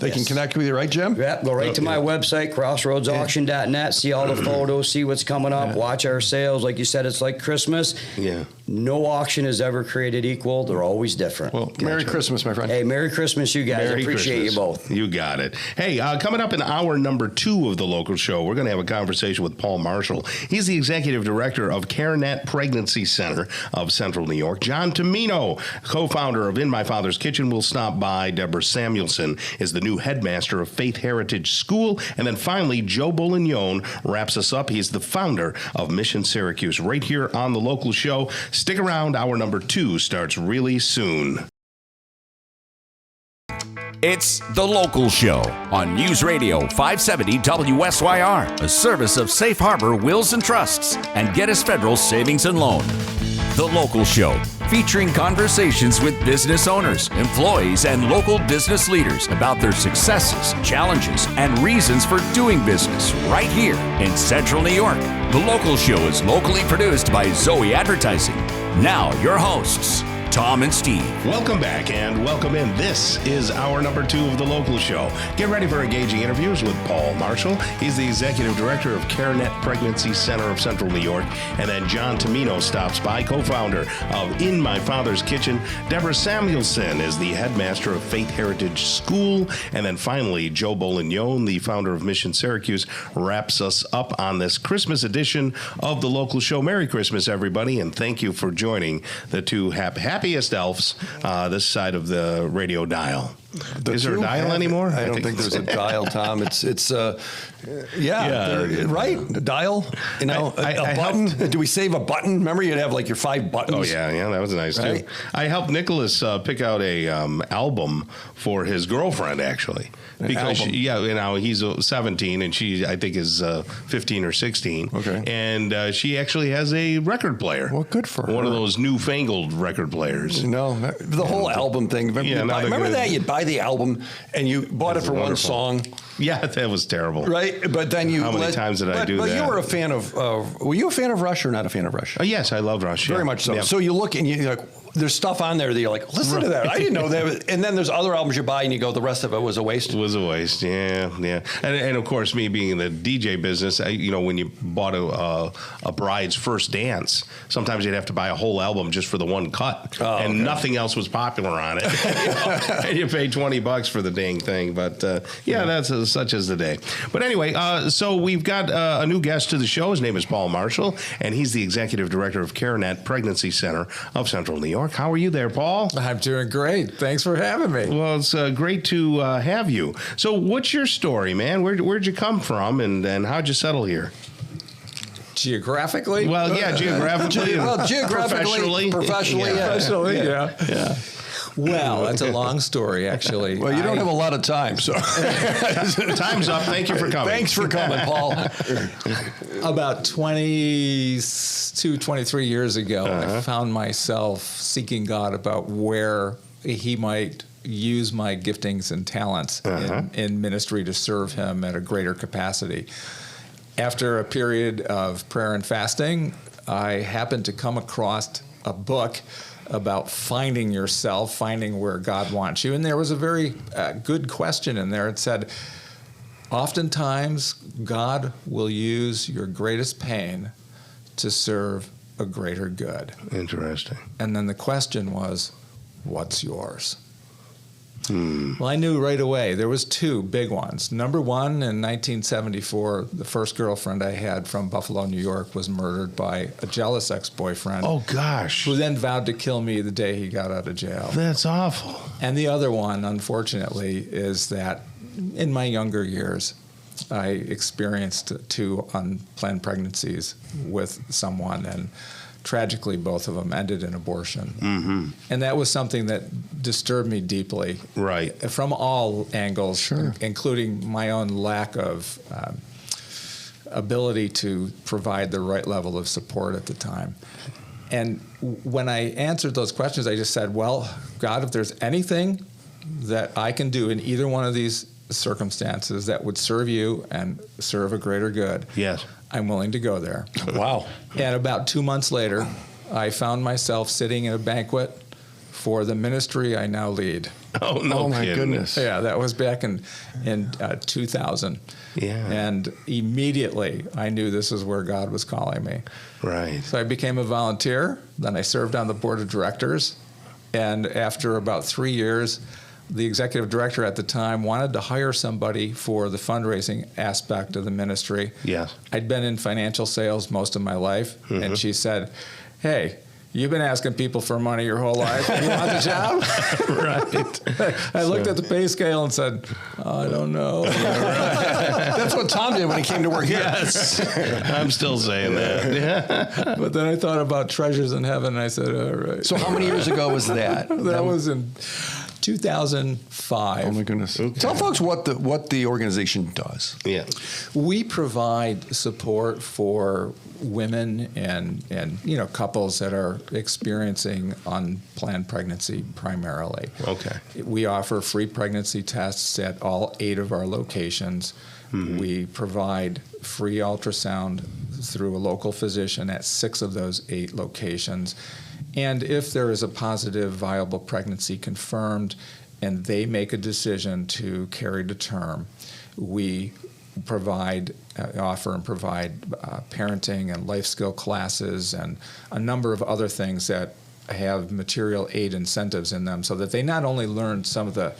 They can connect with you, right, Jim? Yep, go right to my website, crossroadsauction.net, see all the photos, see what's coming up, watch our sales. Like you said, it's like Christmas. Yeah. No auction is ever created equal. They're always different. Well, Merry Christmas, my friend. Hey, Merry Christmas, you guys. Merry Appreciate Christmas. you both. You got it. Hey, coming up in hour number 2 of the local show, we're going to have a conversation with Paul Marshall. He's the executive director of CareNet Pregnancy Center of Central New York. John Tomino, co-founder of In My Father's Kitchen, will stop by. Deborah Samuelson is the new headmaster of Faith Heritage School. And then finally, Joe Bolignone wraps us up. He's the founder of Mission Syracuse, right here on the local show. Stick around. Hour number 2 starts really soon. It's The Local Show on News Radio 570 WSYR, a service of Safe Harbor Wills and Trusts and Geddes Federal Savings and Loan. The Local Show, featuring conversations with business owners, employees, and local business leaders about their successes, challenges, and reasons for doing business right here in Central New York. The Local Show is locally produced by Zoey Advertising. Now, your hosts, Tom and Steve. Welcome back and welcome in. This is hour number 2 of the local show. Get ready for engaging interviews with Paul Marshall. He's the executive director of CareNet Pregnancy Center of Central New York. And then John Tomino stops by, co-founder of In My Father's Kitchen. Deborah Samuelson is the headmaster of Faith Heritage School. And then finally, Joe Bolignone, the founder of Mission Syracuse, wraps us up on this Christmas edition of the local show. Merry Christmas, everybody, and thank you for joining the two happiest elves this side of the radio dial. Is there a dial anymore? I don't think there's a dial, Tom. It's right? A dial, a button. Do we save a button? Remember, you'd have like your 5 buttons. Oh yeah, that was nice right? too. I helped Nicholas pick out a album for his girlfriend, actually, because he's 17 and she, I think, is 15 or 16. Okay, and she actually has a record player. Well, good for her. One of those newfangled record players. The whole album thing. Remember that you'd buy the album and you bought it for one song. Yeah, that was terrible. Right, but then you. How many times did I do that? But you were a fan of. Were you a fan of Rush or not a fan of Rush? Yes, I love Rush. Very much so. Yeah. So you look and you're like, there's stuff on there that you're like, listen to that. I didn't know that. And then there's other albums you buy and you go, the rest of it was a waste. It was a waste, yeah. And of course, me being in the DJ business, when you bought a bride's first dance, sometimes you'd have to buy a whole album just for the one cut. And nothing else was popular on it. And you paid $20 for the dang thing. But that's such as the day. But anyway, so we've got a new guest to the show. His name is Paul Marshall, and he's the executive director of CareNet Pregnancy Center of Central New York. How are you there, Paul? I'm doing great. Thanks for having me. Well, it's great to have you. So what's your story, man? Where'd you come from, and how'd you settle here? Geographically? Well, yeah, geographically. Geographically, professionally, yeah. Well, that's a long story, actually. Well, you don't have a lot of time, so. Time's up. Thank you for coming. Thanks for coming, Paul. About 22, 23 years ago, I found myself seeking God about where he might use my giftings and talents in ministry to serve him at a greater capacity. After a period of prayer and fasting, I happened to come across a book about finding yourself, finding where God wants you. And there was a very good question in there. It said, oftentimes God will use your greatest pain to serve a greater good. Interesting. And then the question was, what's yours? Well, I knew right away. There was two big ones. Number one, in 1974, the first girlfriend I had from Buffalo, New York, was murdered by a jealous ex-boyfriend. Oh, gosh. Who then vowed to kill me the day he got out of jail. That's awful. And the other one, unfortunately, is that in my younger years, I experienced 2 unplanned pregnancies with someone, and tragically, both of them ended in abortion. Mm-hmm. And that was something that disturbed me deeply. Right. From all angles, including my own lack of ability to provide the right level of support at the time. And when I answered those questions, I just said, well, God, if there's anything that I can do in either one of these circumstances that would serve you and serve a greater good, yes, I'm willing to go there. Wow. And about 2 months later, I found myself sitting at a banquet for the ministry I now lead. Oh, no Oh, my goodness. Yeah, that was back in 2000. Yeah. And immediately I knew this is where God was calling me. Right. So I became a volunteer. Then I served on the board of directors. And after about 3 years, the executive director at the time wanted to hire somebody for the fundraising aspect of the ministry. Yes. I'd been in financial sales most of my life, and she said, hey, you've been asking people for money your whole life. You want the job? Right. I looked at the pay scale and said, I don't know. That's what Tom did when he came to work here. Yes. I'm still saying that. Yeah. But then I thought about treasures in heaven, and I said, all right. So how many years ago was that? That was in 2005. Oh my goodness! Okay. Tell folks what the organization does. Yeah. We provide support for women and couples that are experiencing unplanned pregnancy primarily. Okay. We offer free pregnancy tests at all 8 of our locations. Mm-hmm. We provide free ultrasound through a local physician at 6 of those 8 locations. And if there is a positive, viable pregnancy confirmed and they make a decision to carry to term, we offer and provide parenting and life skill classes and a number of other things that have material aid incentives in them so that they not only learn some of the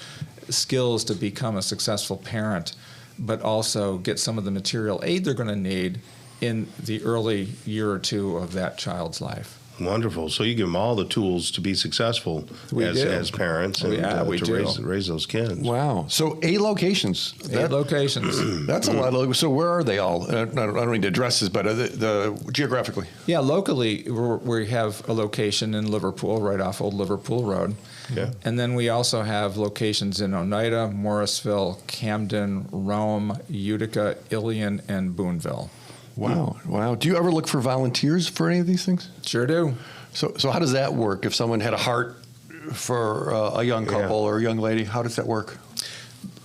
skills to become a successful parent, but also get some of the material aid they're going to need in the early year or 2 of that child's life. Wonderful. So you give them all the tools to be successful as parents and to raise those kids. Wow. So 8 locations. 8 locations. That's a lot of. So where are they all? I don't need addresses, but geographically. Yeah, locally we have a location in Liverpool, right off Old Liverpool Road. Yeah. And then we also have locations in Oneida, Morrisville, Camden, Rome, Utica, Ilion, and Boonville. Wow. Wow. Do you ever look for volunteers for any of these things? Sure do. So how does that work? If someone had a heart for a young couple or a young lady, how does that work?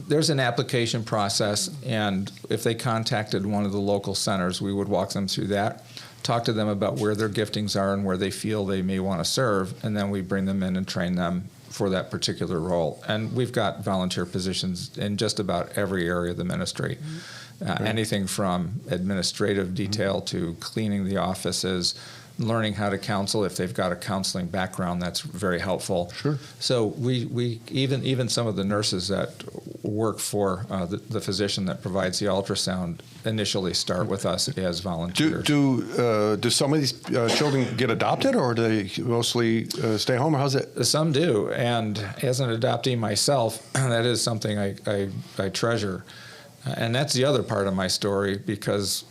There's an application process, and if they contacted one of the local centers, we would walk them through that. talk to them about where their giftings are and where they feel they may want to serve, and then we bring them in and train them for that particular role. And we've got volunteer positions in just about every area of the ministry. Anything from administrative detail to cleaning the offices, learning how to counsel. If they've got a counseling background, that's very helpful. Sure. So we even some of the nurses that work for the physician that provides the ultrasound initially start with us as volunteers. Do some of these children get adopted, or do they mostly stay home, or how's it? Some do, and as an adoptee myself, that is something I treasure. And that's the other part of my story, because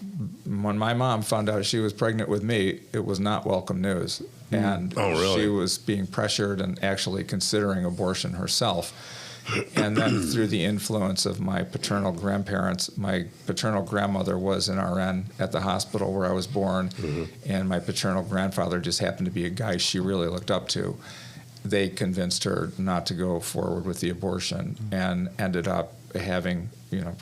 when my mom found out she was pregnant with me, it was not welcome news. And she was being pressured and actually considering abortion herself. And then through the influence of my paternal grandparents, my paternal grandmother was an RN at the hospital where I was born, and my paternal grandfather just happened to be a guy she really looked up to. They convinced her not to go forward with the abortion and ended up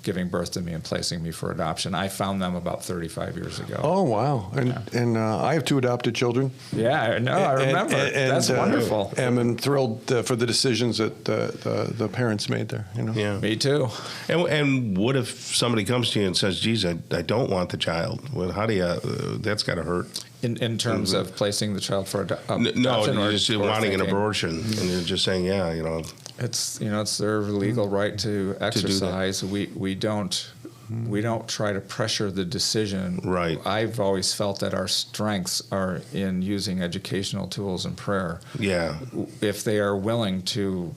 giving birth to me and placing me for adoption. I found them about 35 years ago. Oh, wow. And I have 2 adopted children. Yeah, I know. I remember. That's wonderful. And I'm thrilled for the decisions that the parents made there. Yeah. Me too. And what if somebody comes to you and says, geez, I don't want the child? Well, how do you, that's got to hurt. In terms of placing the child for adoption? No, you're just wanting thinking, an abortion, and you're just saying, it's it's their legal right to exercise. We don't try to pressure the decision. Right. I've always felt that our strengths are in using educational tools and prayer. Yeah. If they are willing to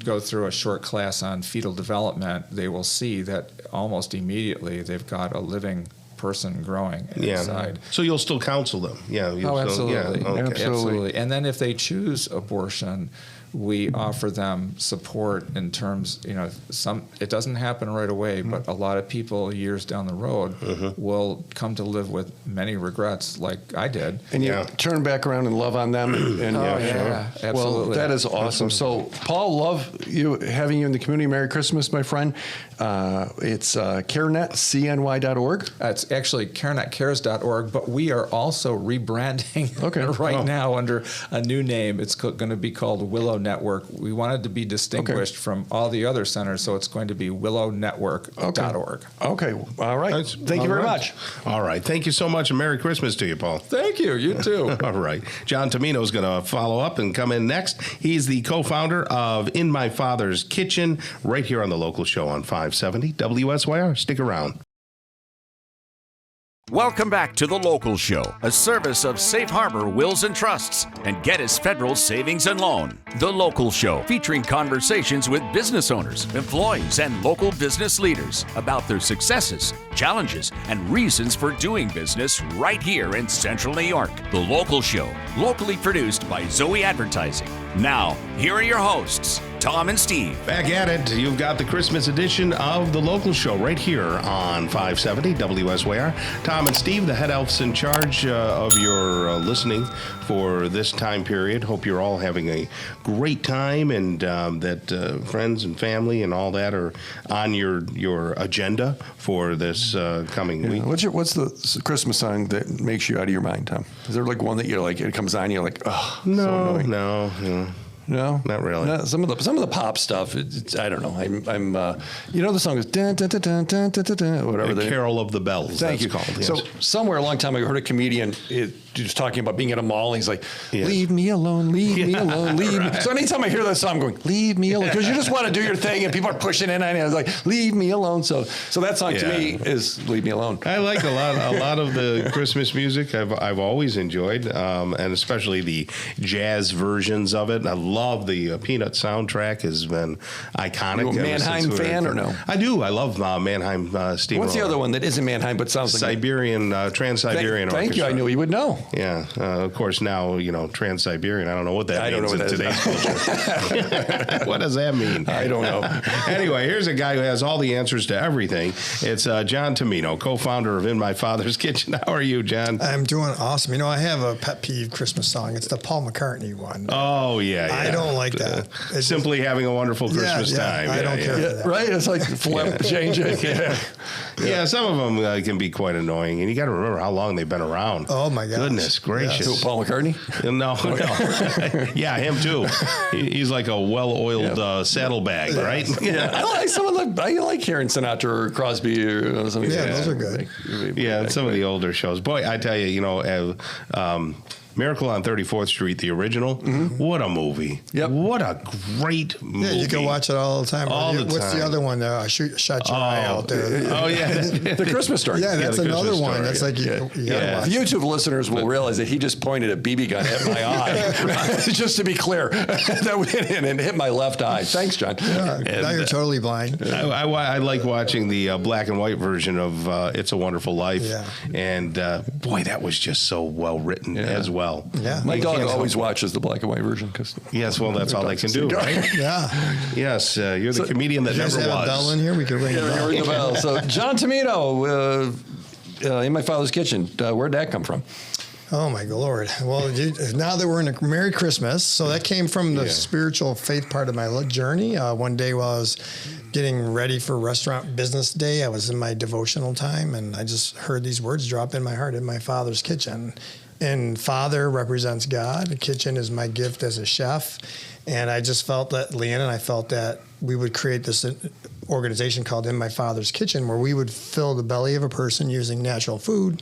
go through a short class on fetal development, they will see that almost immediately they've got a living person growing inside. So you'll still counsel them? Yeah. Absolutely. Okay. Absolutely. And then if they choose abortion, we offer them support in terms, it doesn't happen right away, but a lot of people years down the road will come to live with many regrets like I did. And you turn back around and love on them. Absolutely. Well, that is awesome. So, Paul, love having you in the community. Merry Christmas, my friend. It's CareNet, CNY.org. It's actually CareNetCares.org, but we are also rebranding right now under a new name. It's going to be called Willow Network. We wanted to be distinguished from all the other centers, so it's going to be willownetwork.org. Okay. All right. Thank you very much. All right. Thank you so much, and Merry Christmas to you, Paul. Thank you. You too. All right. John Tomino is going to follow up and come in next. He's the co-founder of In My Father's Kitchen right here on the local show on 570 WSYR. Stick around. Welcome back to The Local Show, a service of Safe Harbor Wills and Trusts and Geddes Federal Savings and Loan. The Local Show, featuring conversations with business owners, employees, and local business leaders about their successes, challenges, and reasons for doing business right here in Central New York. The Local Show, locally produced by Zoey Advertising. Now, here are your hosts, Tom and Steve. Back at it. You've got the Christmas edition of The Local Show right here on 570 WSYR. Tom and Steve, the head elves in charge of your listening for this time period. Hope you're all having a great time, and that friends and family and all that are on your agenda for this coming week. What's the Christmas song that makes you out of your mind, Tom? Is there like one that you're like, it comes on, you're like, oh, No, not really. No, some of the pop stuff. I don't know. I'm the song is dun, dun, dun, dun, dun, dun, dun, whatever. The Carol of the Bells. Thank you. Called, yes. So somewhere a long time ago, I heard a comedian just talking about being at a mall, and he's like, "Leave me alone, leave me alone, leave me." So anytime I hear that song, I'm going, "Leave me alone," because you just want to do your thing, and people are pushing in on you. I was like, "Leave me alone." So that song to me is "Leave Me Alone." I like a lot of the Christmas music. I've always enjoyed, and especially the jazz versions of it. I love the Peanut soundtrack. Has been iconic. You a Mannheim fan or no? I do. I love Mannheim steamroller. What's the other one that isn't Mannheim but sounds like Trans-Siberian Thank you. I knew you would know. Yeah. Of course, now, Trans-Siberian. I don't know what that means in today's culture. What does that mean? I don't know. Anyway, here's a guy who has all the answers to everything. It's John Tomino, co-founder of In My Father's Kitchen. How are you, John? I'm doing awesome. I have a pet peeve Christmas song. It's the Paul McCartney one. Oh, yeah. I don't like that. It's Simply having a wonderful Christmas time. I don't care for that. Right? It's like flip, change it. Yeah, some of them can be quite annoying, and you got to remember how long they've been around. Oh my gosh. Goodness gracious! Who, Paul McCartney? No. Yeah, him too. He's like a well-oiled saddlebag, right? Yeah, I like some of the. I like hearing Sinatra or Crosby or something. Yeah, those are good. Yeah, some of the older shows. Boy, I tell you, Miracle on 34th Street, the original. What a movie! Yep. What a great movie. Yeah, you can watch it all the time. What's the other one? Shut your eye out there. Oh yeah, The Christmas Story. Yeah, that's another Christmas one. Story. That's like you gotta watch. YouTube listeners will realize that he just pointed a BB gun at my eye. Just to be clear, that went in and hit my left eye. Thanks, John. Yeah, now you're totally blind. I like watching the black and white version of It's a Wonderful Life. Yeah. And boy, that was just so well written as well. Yeah. My You dog can't always help watches the black and white version. Yes, well, that's all they can do, right? Yeah. Yes, you're the comedian that You guys never have a bell was. in here? We could ring a bell. Ring the bell. So, John Tomino, In My Father's Kitchen. Where'd that come from? Oh my Lord! Well, now that we're in a Merry Christmas, so that came from the spiritual faith part of my journey. One day while I was getting ready for restaurant business day, I was in my devotional time, and I just heard these words drop in my heart: "In my Father's kitchen." And Father represents God. The kitchen is my gift as a chef, and I just felt that Leanne and I felt that we would create this organization called In My Father's Kitchen, where we would fill the belly of a person using natural food.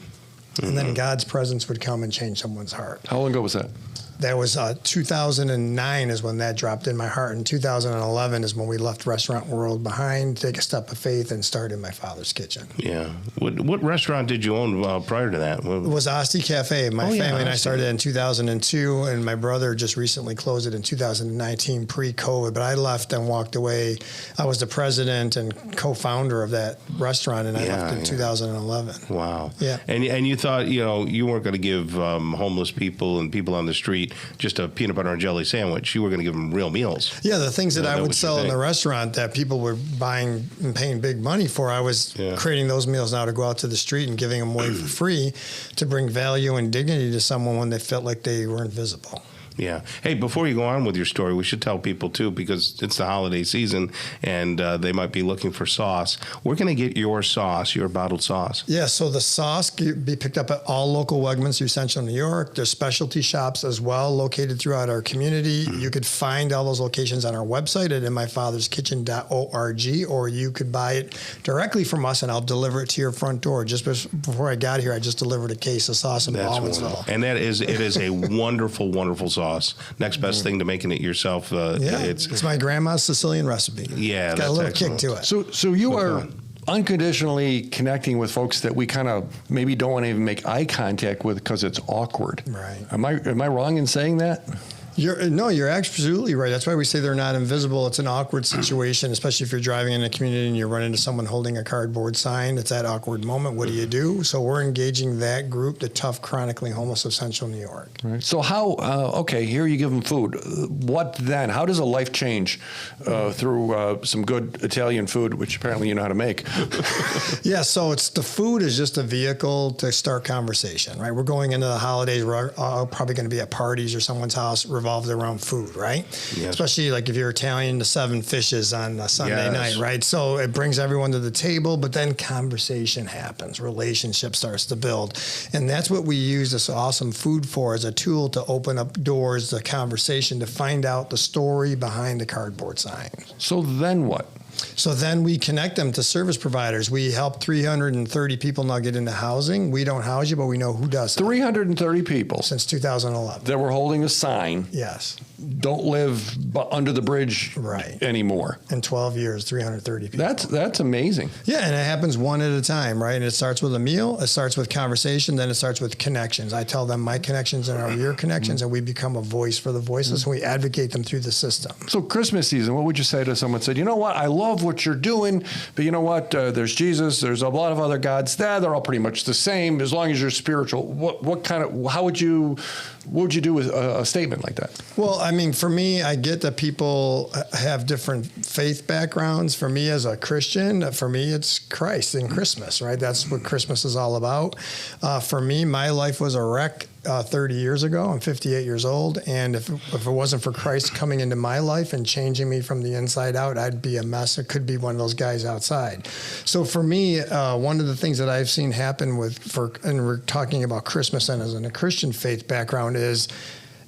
And then God's presence would come and change someone's heart. How long ago was that? That was 2009 is when that dropped in my heart. And 2011 is when we left restaurant world behind, take a step of faith, and start In My Father's Kitchen. Yeah. What restaurant did you own prior to that? It was Asti Cafe. My family and I started in 2002, and my brother just recently closed it in 2019, pre-COVID. But I left and walked away. I was the president and co-founder of that restaurant, and I left in 2011. Wow. Yeah. And you thought, you weren't going to give homeless people and people on the street just a peanut butter and jelly sandwich. You were going to give them real meals. Yeah, the things that I would sell in the restaurant. restaurant that people were buying and paying big money for, I was creating those meals now to go out to the street and giving them away for free to bring value and dignity to someone when they felt like they weren't visible. Yeah. Hey, before you go on with your story, we should tell people, too, because it's the holiday season and they might be looking for sauce. We're going to get your sauce, your bottled sauce. Yeah, so the sauce can be picked up at all local Wegmans through Central New York. There's specialty shops as well located throughout our community. You could find all those locations on our website at inmyfatherskitchen.org, or you could buy it directly from us, and I'll deliver it to your front door. Just before I got here, I just delivered a case of sauce in Baldwinsville. And it is a wonderful, wonderful sauce. Next best thing to making it yourself. It's my grandma's Sicilian recipe. Yeah, it's got a little kick to it. So you are unconditionally connecting with folks that we kind of maybe don't want to even make eye contact with because it's awkward. Right. Am I wrong in saying that? You're absolutely right. That's why we say they're not invisible. It's an awkward situation, especially if you're driving in a community and you run into someone holding a cardboard sign. It's that awkward moment. What do you do? So we're engaging that group, the tough, chronically homeless of Central New York. Right. So how, here you give them food. What then? How does a life change through some good Italian food, which apparently you know how to make? Yeah, so the food is just a vehicle to start conversation, right? We're going into the holidays. We're probably going to be at parties or someone's house revolved around food, right? Yes. Especially like if you're Italian, the 7 fishes on a Sunday night, right? So it brings everyone to the table, but then conversation happens. Relationship starts to build. And that's what we use this awesome food for, as a tool to open up doors, the conversation, to find out the story behind the cardboard sign. So then what? So then we connect them to service providers. We help 330 people now get into housing. We don't house you, but we know who does. 330 people. Since 2011. That were holding a sign. Yes. don't live under the bridge anymore. In 12 years, 330 people. That's amazing. Yeah, and it happens one at a time, right? And it starts with a meal, it starts with conversation, then it starts with connections. I tell them my connections are your connections, and we become a voice for the voiceless, and we advocate them through the system. So Christmas season, what would you say to someone who said, you know what, I love what you're doing, but you know what, there's Jesus, there's a lot of other gods, they're all pretty much the same as long as you're spiritual. What would you do with a statement like that? Well, I mean, for me, I get that people have different faith backgrounds. For me as a Christian, for me, it's Christ and Christmas, right? That's what Christmas is all about. For me, my life was a wreck 30 years ago. I'm 58 years old. And if it wasn't for Christ coming into my life and changing me from the inside out, I'd be a mess. It could be one of those guys outside. So for me, one of the things that I've seen happen and we're talking about Christmas and as in a Christian faith background is,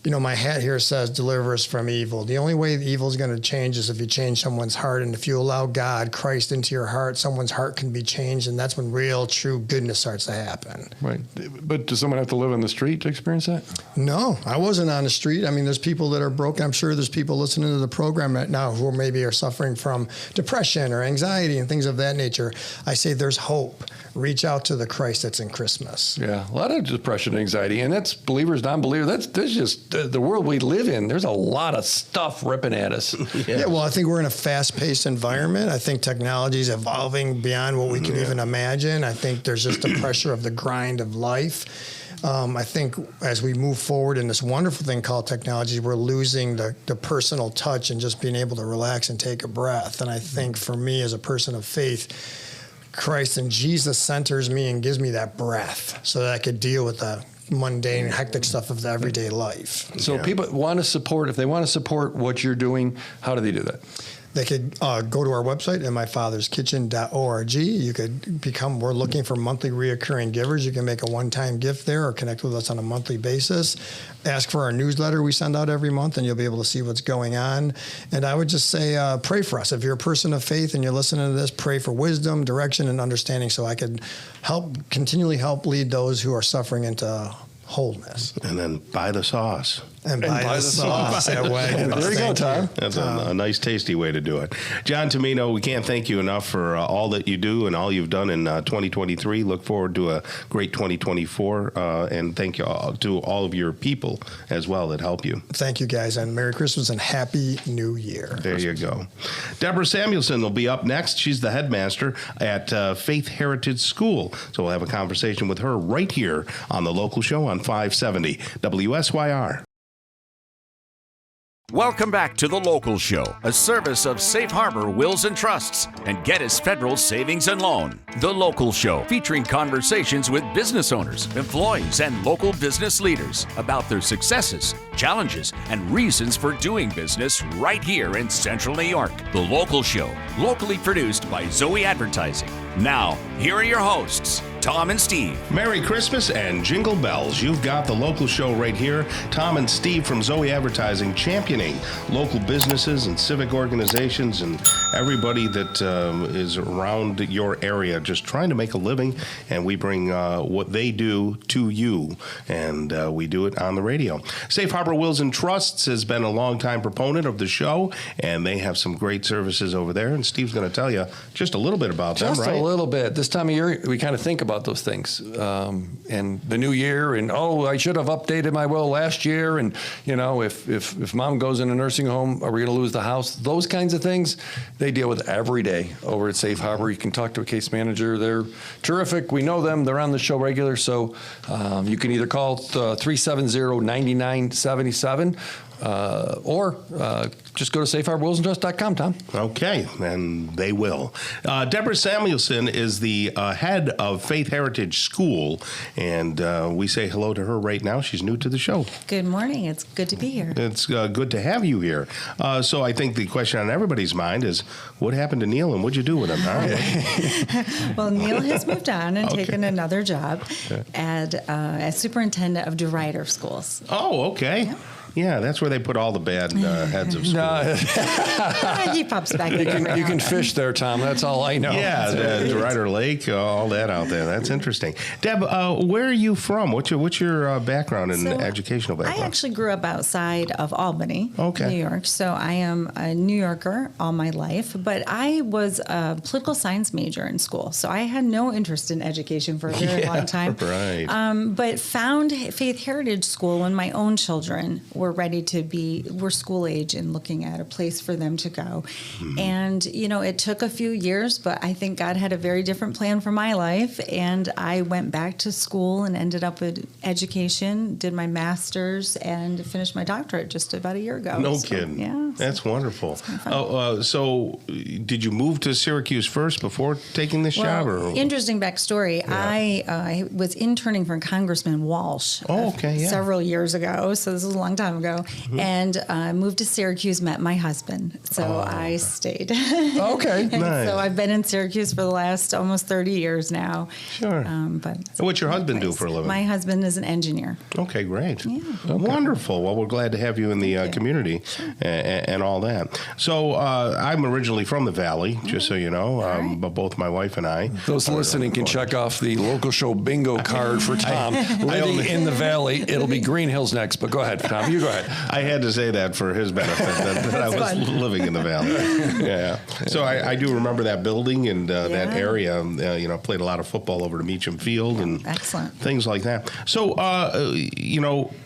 you know, my hat here says deliver us from evil. The only way evil is going to change is if you change someone's heart. And if you allow God, Christ into your heart, someone's heart can be changed. And that's when real, true goodness starts to happen. Right. But does someone have to live on the street to experience that? No, I wasn't on the street. I mean, there's people that are broken. I'm sure there's people listening to the program right now who maybe are suffering from depression or anxiety and things of that nature. I say there's hope. Reach out to the Christ that's in Christmas. Yeah, a lot of depression and anxiety, and that's believers, non-believers. That's just the world we live in. There's a lot of stuff ripping at us. Yeah, well, I think we're in a fast-paced environment. I think technology is evolving beyond what we can even imagine. I think there's just the pressure of the grind of life. I think as we move forward in this wonderful thing called technology, we're losing the personal touch and just being able to relax and take a breath. And I think for me as a person of faith, Christ and Jesus centers me and gives me that breath so that I could deal with the mundane, hectic stuff of the everyday life. So people want to support, if they want to support what you're doing, how do they do that? They could go to our website at myfatherskitchen.org. You could we're looking for monthly reoccurring givers. You can make a one-time gift there or connect with us on a monthly basis. Ask for our newsletter we send out every month, and you'll be able to see what's going on. And I would just say pray for us. If you're a person of faith and you're listening to this, pray for wisdom, direction, and understanding so I could continually help lead those who are suffering into wholeness. And then buy the sauce. And buy the sauce. There you go, Tom. That's a nice, tasty way to do it. John Tomino, we can't thank you enough for all that you do and all you've done in 2023. Look forward to a great 2024. And thank you to all of your people as well that help you. Thank you, guys. And Merry Christmas and Happy New Year. There you go. Deborah Samuelson will be up next. She's the headmaster at Faith Heritage School. So we'll have a conversation with her right here on the local show on 570 WSYR. Welcome back to The Local Show, a service of Safe Harbor Wills and Trusts and Gettys Federal Savings and Loan. The Local Show, featuring conversations with business owners, employees, and local business leaders about their successes, challenges, and reasons for doing business right here in Central New York. The Local Show, locally produced by Zoey Advertising. Now, here are your hosts, Tom and Steve. Merry Christmas and jingle bells. You've got the local show right here. Tom and Steve from Zoey Advertising championing local businesses and civic organizations and everybody that is around your area just trying to make a living. And we bring what they do to you. And we do it on the radio. Safe Harbor Wills and Trusts has been a longtime proponent of the show. And they have some great services over there. And Steve's going to tell you just a little bit about them, right? Just a little bit. This time of year, we kind of think about those things. And the new year, and I should have updated my will last year. And, if mom goes in a nursing home, are we going to lose the house? Those kinds of things, they deal with every day over at Safe Harbor. You can talk to a case manager. They're terrific. We know them. They're on the show regular. So you can either call 370-9977 or just go to safeharborwillsandtrust.com, Tom. Okay, and they will. Deborah Samuelson is the head of Faith Heritage School, and we say hello to her right now. She's new to the show. Good morning. It's good to be here. It's good to have you here. So I think the question on everybody's mind is, what happened to Neil, and what'd you do with him? Well, Neil has moved on and taken another job as superintendent of DeRuyter schools. Oh, okay. Yeah. Yeah, that's where they put all the bad heads of school. He pops back in. You can fish there, Tom. That's all I know. Yeah, the Ryder Lake, all that out there. That's interesting. Deb, where are you from? What's your background and educational background? I actually grew up outside of Albany, New York. So I am a New Yorker all my life, but I was a political science major in school. So I had no interest in education for a very long time. Right. But found Faith Heritage School when my own children were school age and looking at a place for them to go. And, it took a few years, but I think God had a very different plan for my life. And I went back to school and ended up with education, did my master's, and finished my doctorate just about a year ago. No kidding. Yeah. That's wonderful. So did you move to Syracuse first before taking this job? Or? Interesting backstory. Yeah. I was interning for Congressman Walsh several years ago, so this was a long time ago, and moved to Syracuse, met my husband, so I stayed. Okay, nice. So I've been in Syracuse for the last almost 30 years now. Sure. And what's your husband do for a living? My husband is an engineer. Okay, great. Yeah. Wonderful. Well, we're glad to have you in the community and all that. So I'm originally from the Valley, just so you know, but both my wife and I. Those listening can check off the local show bingo card for Tom. Living in the Valley, it'll be Green Hills next, but go ahead, Tom. You go ahead. I had to say that for his benefit, that I was living in the Valley. Yeah. So I do remember that building and that area. Played a lot of football over to Meacham Field and things like that. So,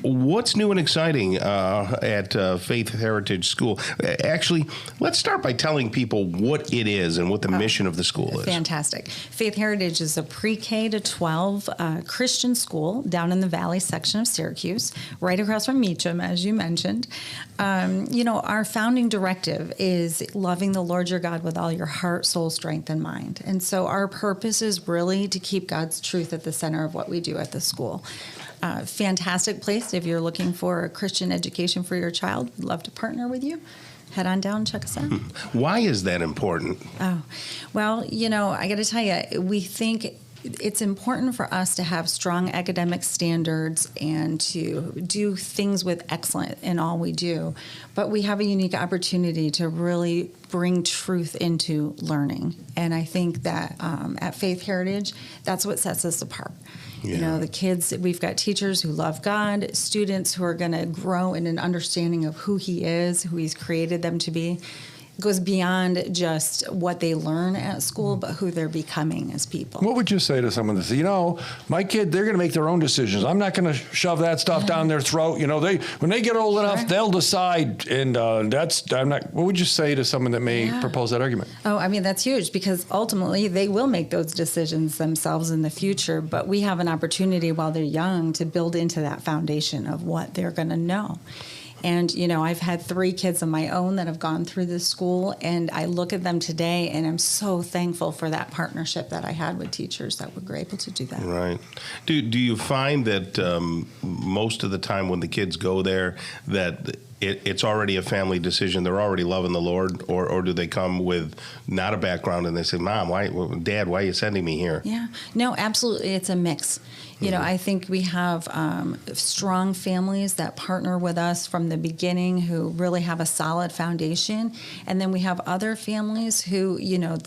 what's new and exciting at Faith Heritage School? Actually, let's start by telling people what it is and what the mission of the school is. Fantastic. Faith Heritage is a pre-K to 12 Christian school down in the Valley section of Syracuse, right across from Meacham, as you mentioned. Our founding directive is loving the Lord your God with all your heart, soul, strength, and mind. And so our purpose is really to keep God's truth at the center of what we do at the school. Fantastic place if you're looking for a Christian education for your child. We'd love to partner with you. Head on down and check us out. Why is that important? I got to tell you, we think it's important for us to have strong academic standards and to do things with excellence in all we do. But we have a unique opportunity to really bring truth into learning. And I think that at Faith Heritage, that's what sets us apart. Yeah. The kids, we've got teachers who love God, students who are going to grow in an understanding of who He is, who He's created them to be. It goes beyond just what they learn at school, but who they're becoming as people. What would you say to someone that says, my kid, they're going to make their own decisions. I'm not going to shove that stuff down their throat. When they get old enough, they'll decide. And what would you say to someone that may propose that argument? That's huge, because ultimately they will make those decisions themselves in the future. But we have an opportunity while they're young to build into that foundation of what they're going to know. And, I've had 3 kids of my own that have gone through this school, and I look at them today, and I'm so thankful for that partnership that I had with teachers that were able to do that. Right. Do you find that most of the time when the kids go there that it's already a family decision, they're already loving the Lord, or do they come with not a background and they say, Mom, Dad, why are you sending me here? Yeah. No, absolutely. It's a mix. I think we have strong families that partner with us from the beginning who really have a solid foundation. And then we have other families who,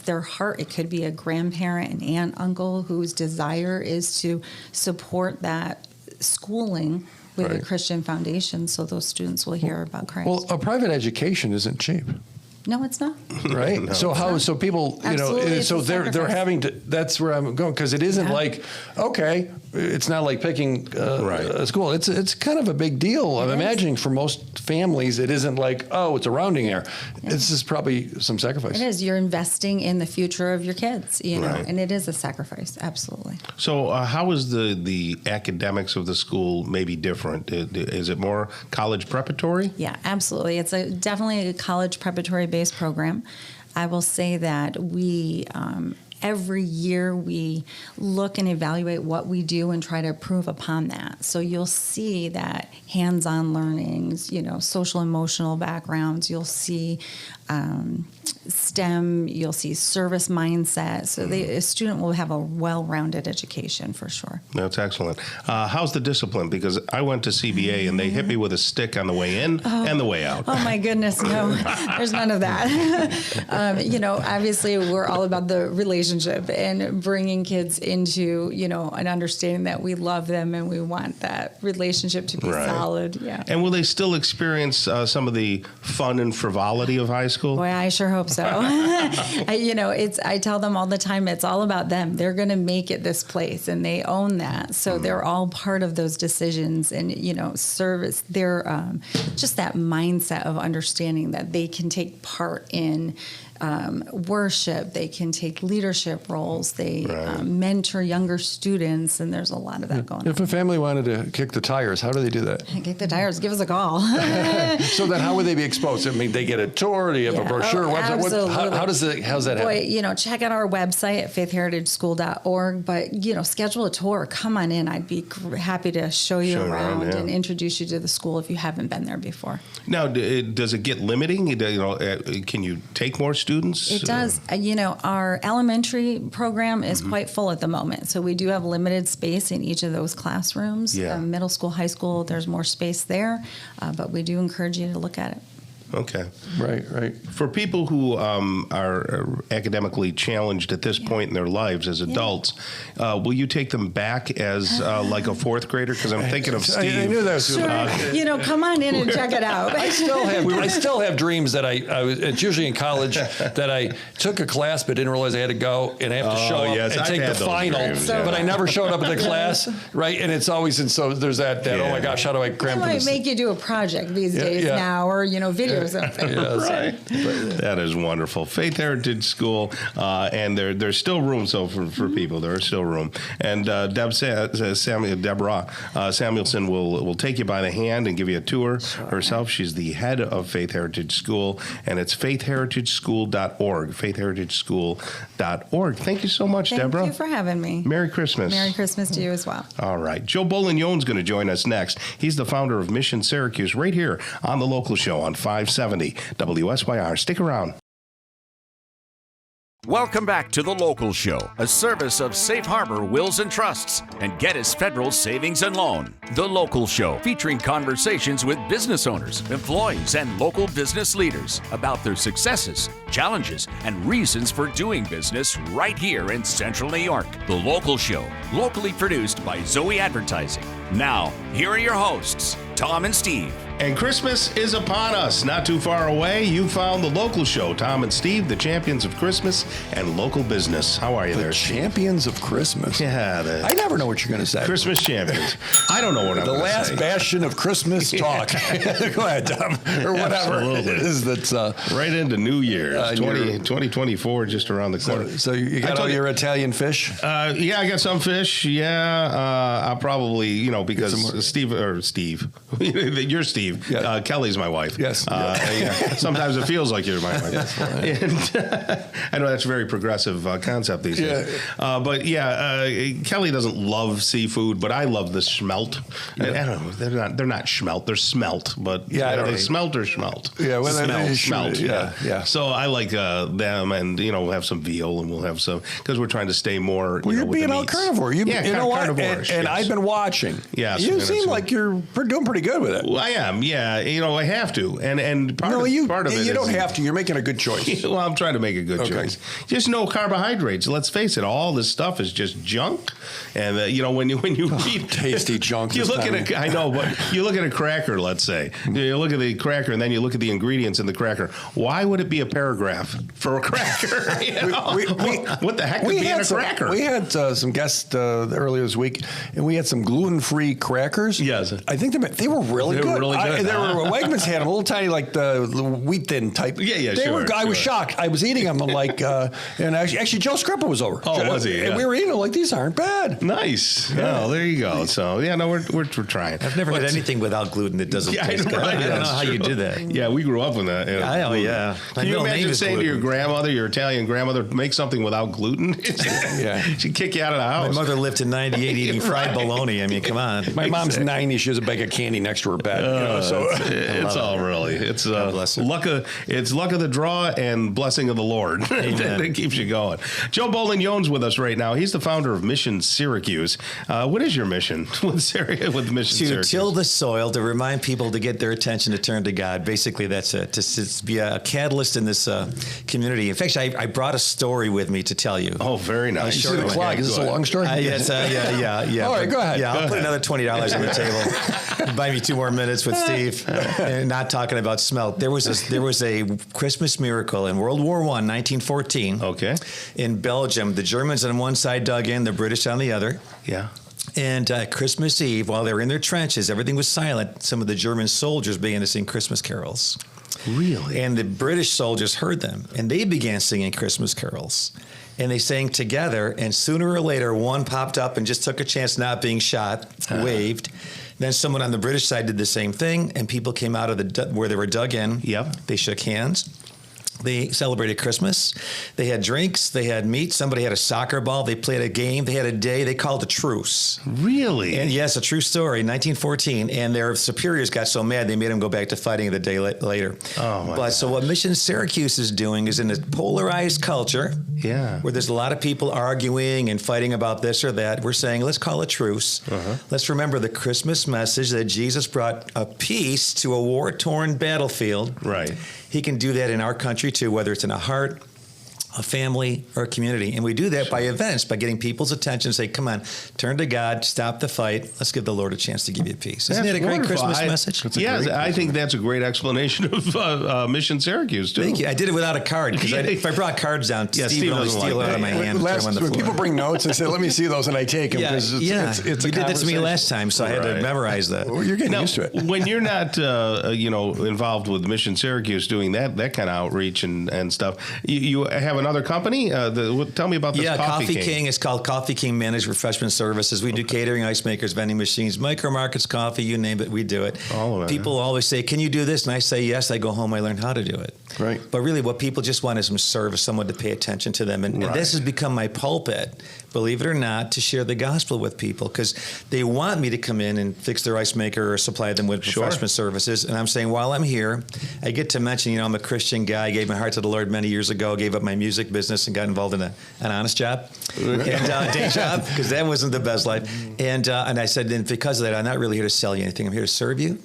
their heart, it could be a grandparent, an aunt, uncle, whose desire is to support that schooling with a Christian foundation, so those students will hear about Christ. Well, a private education isn't cheap. No, it's not. Right? No. So people, so they're having to, that's where I'm going, because it isn't like, it's not like picking a school. It's kind of a big deal. I'm imagining for most families, it isn't like, it's a rounding error. Yeah. This is probably some sacrifice. It is. You're investing in the future of your kids, and it is a sacrifice, absolutely. So how is the academics of the school maybe different? Is it more college preparatory? Yeah, absolutely. It's definitely a college preparatory based program. I will say that we every year we look and evaluate what we do and try to improve upon that. So you'll see that hands-on learnings, social emotional backgrounds, you'll see STEM, you'll see service mindset. So a student will have a well-rounded education for sure. That's excellent. How's the discipline? Because I went to CBA and they hit me with a stick on the way in and the way out. Oh my goodness, no, there's none of that. Obviously we're all about the relationship and bringing kids into, an understanding that we love them and we want that relationship to be solid. Yeah. And will they still experience some of the fun and frivolity of high school? Boy, I sure hope so. I tell them all the time, it's all about them. They're going to make it this place, and they own that. So they're all part of those decisions, and service. They're just that mindset of understanding that they can take part in worship. They can take leadership roles. They mentor younger students, and there's a lot of that going on. If a family wanted to kick the tires, how do they do that? Kick the tires. Give us a call. So then, how would they be exposed? I mean, they get a tour. Do you have a brochure? Absolutely. How's that happen? Check out our website at faithheritageschool.org. But schedule a tour. Come on in. I'd be happy to show you around and introduce you to the school if you haven't been there before. Now, does it get limiting? Can you take more students? It does. Our elementary program is quite full at the moment, so we do have limited space in each of those classrooms. Yeah. Middle school, high school, there's more space there, but we do encourage you to look at it. Okay. Right. For people who are academically challenged at this point in their lives as adults, will you take them back as like a fourth grader? Because I'm thinking of Steve. I knew that was sure. Come on in and check it out. I still have dreams that it's usually in college that I took a class but didn't realize I had to go and I have to show up and take the final. Dreams, but I never showed up at the class, right? And it's always, and so there's that oh my gosh, how do I cram for this? They might make you do a project these days now, or video or something. Right. That is wonderful. Faith Heritage School, and there's still room. So for people, there is still room. And Deborah Samuelson will take you by the hand and give you a tour herself. She's the head of Faith Heritage School, and it's faithheritageschool.org. Faithheritageschool.org. Thank you so much, Deborah. Thank you for having me. Merry Christmas. Merry Christmas to you as well. All right. Joe Bolignone's going to join us next. He's the founder of Mission Syracuse right here on The Local Show on 570 WSYR. Stick around. Welcome back to The Local Show, a service of Safe Harbor Wills and Trusts and Geddes Federal Savings and Loan. The Local Show, featuring conversations with business owners, employees, and local business leaders about their successes, challenges, and reasons for doing business right here in Central New York. The Local Show, locally produced by Zoey Advertising. Now, here are your hosts, Tom and Steve. And Christmas is upon us. Not too far away, you found The Local Show. Tom and Steve, the champions of Christmas and local business. How are you there, Steve? Champions of Christmas? Yeah. I never know what you're going to say. Christmas champions. I don't know what I'm going to say. The last bastion of Christmas talk. Go ahead, Tom. Or whatever. Absolutely. It is that's right into New Year's. 2024 just around the corner. So you got all your Italian fish? Yeah, I got some fish. Yeah. I'll probably, because Steve, you're Steve. Yeah. Kelly's my wife. Yes. Sometimes it feels like you're my wife. Yes. And, I know that's a very progressive concept these days. But Kelly doesn't love seafood, but I love the smelt. Yeah. I don't know. They're not schmelt. They're smelt. But they smelt or schmelt. Yeah. Well, smelt. Yeah. So I like them, and have some veal, and we'll have some because we're trying to stay more. Well, you're being all carnivore. You know what? Carnivore. And I've been watching. Yeah. You seem like you're doing pretty good with it. Well, I am. Yeah, I have to, and part of it. You don't have to. You're making a good choice. Well, I'm trying to make a good choice. Just no carbohydrates. Let's face it. All this stuff is just junk. And when you eat tasty junk, you look at I know, but you look at a cracker. Let's say you look at the cracker, and then you look at the ingredients in the cracker. Why would it be a paragraph for a cracker? What the heck would be in a cracker? We had some guests earlier this week, and we had some gluten-free crackers. Yes, I think they were really good. There were Wegmans had them, a little tiny, like the wheat thin type. Yeah, they sure. I was shocked. I was eating them. I'm like, and actually Joe Scrippa was over. Oh, was he? And Yeah. we were eating them like, these aren't bad. Nice. Yeah. Oh, there you go. So yeah, no, we're trying. I've never had anything without gluten that doesn't taste good. Right, I don't know how you do that. Yeah, we grew up with that. Oh, yeah. My Can you middle name imagine is saying to your gluten. grandmother, your Italian grandmother, make something without gluten? Yeah. She'd kick you out of the My house. mother lived to 98 eating fried bologna. I mean, come on. My mom's 90. She has a bag of candy next to her bed. So It's all really. It's bless her. luck of the draw and blessing of the Lord that keeps you going. Joe Bolin-Yones with us right now. He's the founder of Mission Syracuse. What is your mission with Mission To Syracuse? till the soil, to remind people to get their attention to turn to God. Basically, that's it. To be a catalyst in this community. In fact, I brought a story with me to tell you. Oh, very nice. you see the clock. Is this a long story? Yes, yeah. All right, go ahead. Yeah, I'll put another $20 on the table. Buy me 2 more minutes with Steve, and not talking about smelt. There was a Christmas miracle in World War I, 1914. Okay. In Belgium, the Germans on one side dug in, the British on the other. Yeah. And Christmas Eve, while they were in their trenches, everything was silent. Some of the German soldiers began to sing Christmas carols. Really? And the British soldiers heard them, and they began singing Christmas carols. And they sang together, and sooner or later, one popped up and just took a chance not being shot, waved. Then someone on the British side did the same thing, and people came out of where they were dug in. Yep. They shook hands. They celebrated Christmas. They had drinks. They had meat. Somebody had a soccer ball. They played a game. They had a day. They called a truce. Really? And yes, a true story, 1914. And their superiors got so mad, they made them go back to fighting the day later. Oh, my But so what Mission Syracuse is doing is in a polarized culture, where there's a lot of people arguing and fighting about this or that, we're saying, let's call a truce. Let's remember the Christmas message that Jesus brought a peace to a war-torn battlefield. Right. He can do that in our country too, whether it's in a heart, a family, or a community. And we do that by events, by getting people's attention, say, come on, turn to God, stop the fight. Let's give the Lord a chance to give you peace. Isn't that a great Christmas message? Yes, I think that's a great explanation of Mission Syracuse, too. Thank you. I did it without a card, because if I brought cards down, Steve would always steal it out of my hand. When people bring notes, I say, let me see those, and I take them. It's you did that to me last time, so I had to memorize that. Well, you're getting used to it. When you're not, involved with Mission Syracuse doing that kind of outreach and stuff, you have another company? Tell me about this Coffee King. It's called Coffee King Managed Refreshment Services. We do catering, ice makers, vending machines, micro markets, coffee, you name it, we do it. All of it. People always say, can you do this? And I say, yes. I go home, I learn how to do it. Right. But really what people just want is some service, someone to pay attention to them. And this has become my pulpit, believe it or not, to share the gospel with people, because they want me to come in and fix their ice maker or supply them with refreshment services. And I'm saying, while I'm here, I get to mention, I'm a Christian guy, gave my heart to the Lord many years ago, gave up my music business and got involved in an honest job and day job, because that wasn't the best life. And I said, and because of that, I'm not really here to sell you anything. I'm here to serve you.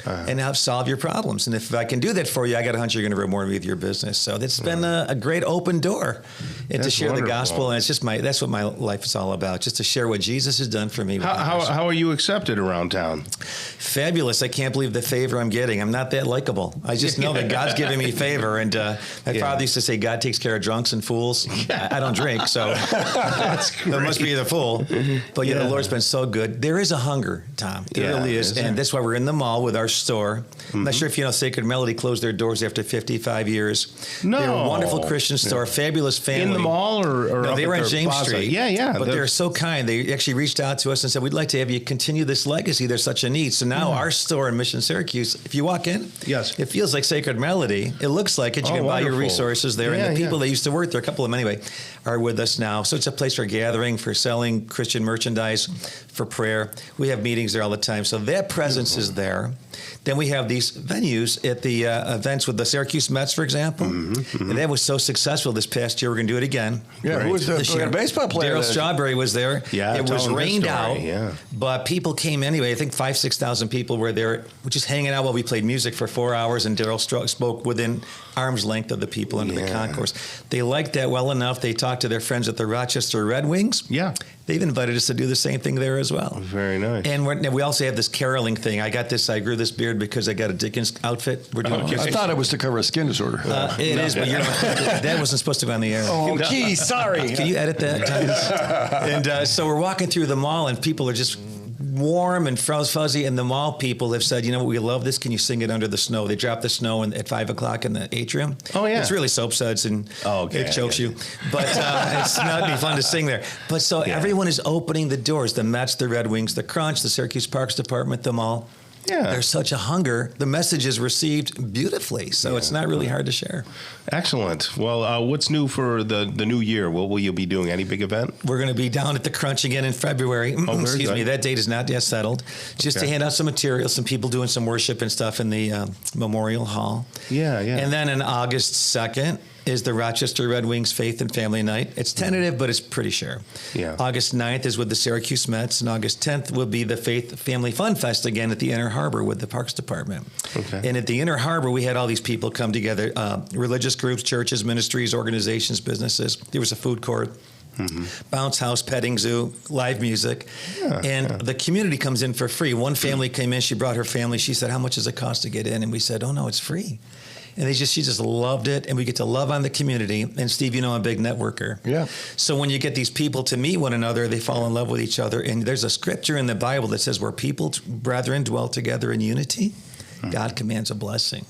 And help solve your problems. And if I can do that for you, I got a hunch you're going to reward me with your business. So it's been a great open door, and to share the gospel. And it's just that's what my life is all about, just to share what Jesus has done for me. How are you accepted around town? Fabulous. I can't believe the favor I'm getting. I'm not that likable. I just know that God's giving me favor. And my father used to say, God takes care of drunks and fools. I don't drink, so that must be the fool. But the Lord's been so good. There is a hunger, Tom. There really is. And that's why we're in the mall with our store. I'm not sure if you know, Sacred Melody closed their doors after 55 years. No. They're a wonderful Christian store, fabulous family. In the mall or no, up they were at on their James plaza? Street. Yeah. But they're so kind. They actually reached out to us and said, we'd like to have you continue this legacy. There's such a need. So now our store in Mission Syracuse, if you walk in, it feels like Sacred Melody. It looks like it. You can buy your resources there. And the people that used to work there, a couple of them anyway, are with us now. So it's a place for gathering, for selling Christian merchandise, for prayer. We have meetings there all the time. So that presence is there. Then we have these venues at the events with the Syracuse Mets, for example. And that was so successful this past year. We're going to do it again. Yeah, who was the baseball player? Daryl Strawberry was there. Yeah, it was rained out, but people came anyway. I think 5,000-6,000 people were there, just hanging out while we played music for 4 hours, and Daryl spoke within arm's length of the people under the concourse. They liked that well enough. They talked to their friends at the Rochester Red Wings. Yeah. They've invited us to do the same thing there as well. Very nice. And we also have this caroling thing. I grew this beard because I got a Dickens outfit. We're doing I thought it was to cover a skin disorder. It is, but that wasn't supposed to go on the air. Oh, geez, sorry. Can you edit that? And so we're walking through the mall, and people are just warm and fuzzy, and the mall people have said, you know what, we love this. Can you sing it under the snow? They drop the snow at 5 o'clock in the atrium. Oh, yeah. It's really soap suds and it chokes you. But it's not be fun to sing there. But so everyone is opening the doors. The Mets, the Red Wings, the Crunch, the Syracuse Parks Department, the mall. Yeah. There's such a hunger. The message is received beautifully, so it's not really hard to share. Excellent. Well, what's new for the new year? What will you be doing? Any big event? We're going to be down at the Crunch again in February. Excuse me, that date is not yet settled. Just to hand out some material, some people doing some worship and stuff in the Memorial Hall. Yeah. And then on August 2nd, is the Rochester Red Wings Faith and Family Night. It's tentative, but it's pretty sure. Yeah. August 9th is with the Syracuse Mets, and August 10th will be the Faith Family Fun Fest again at the Inner Harbor with the Parks Department. Okay. And at the Inner Harbor, we had all these people come together, religious groups, churches, ministries, organizations, businesses. There was a food court. Bounce house, petting zoo, live music, and the community comes in for free. One family came in, she brought her family. She said, "How much does it cost to get in?" And we said, "Oh no, it's free." And she just loved it, and we get to love on the community. And Steve, you know I'm a big networker. Yeah. So when you get these people to meet one another, they fall in love with each other. And there's a scripture in the Bible that says, "Where people, brethren, dwell together in unity, God commands a blessing."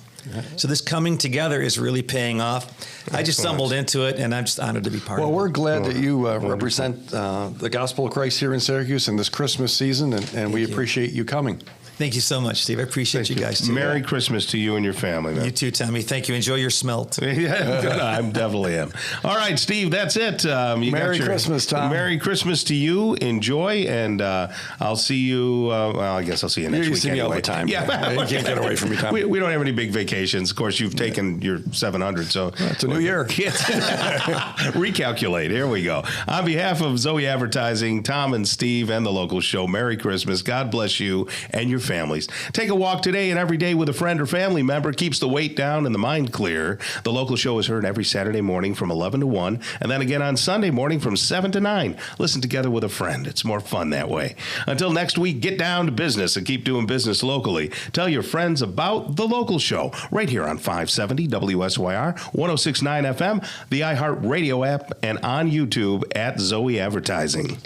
So this coming together is really paying off. I just stumbled into it, and I'm just honored to be part of it. Well, we're glad that you represent the gospel of Christ here in Syracuse in this Christmas season, and we appreciate you coming. Thank you so much, Steve. I appreciate you guys, too. Merry Christmas to you and your family, man. You too, Tommy. Thank you. Enjoy your smelt. Yeah, I definitely am. All right, Steve, that's it. Merry Christmas, Tom. Merry Christmas to you. Enjoy, and I'll see you, well, I guess I'll see you next week. You see me all the time. Yeah. You can't get away from me, Tom. We don't have any big vacations. Of course, you've taken your 700, so. It's a new year. Recalculate. Here we go. On behalf of Zoey Advertising, Tom and Steve and the local show, Merry Christmas. God bless you and your families. Take a walk today and every day with a friend or family member. Keeps the weight down and the mind clear. The local show is heard every Saturday morning from 11 to 1, and then again on Sunday morning from 7 to 9. Listen together with a friend. It's more fun that way. Until next week, get down to business and keep doing business locally. Tell your friends about the local show right here on 570 WSYR, 106.9 FM, the iHeartRadio app, and on YouTube at Zoey Advertising.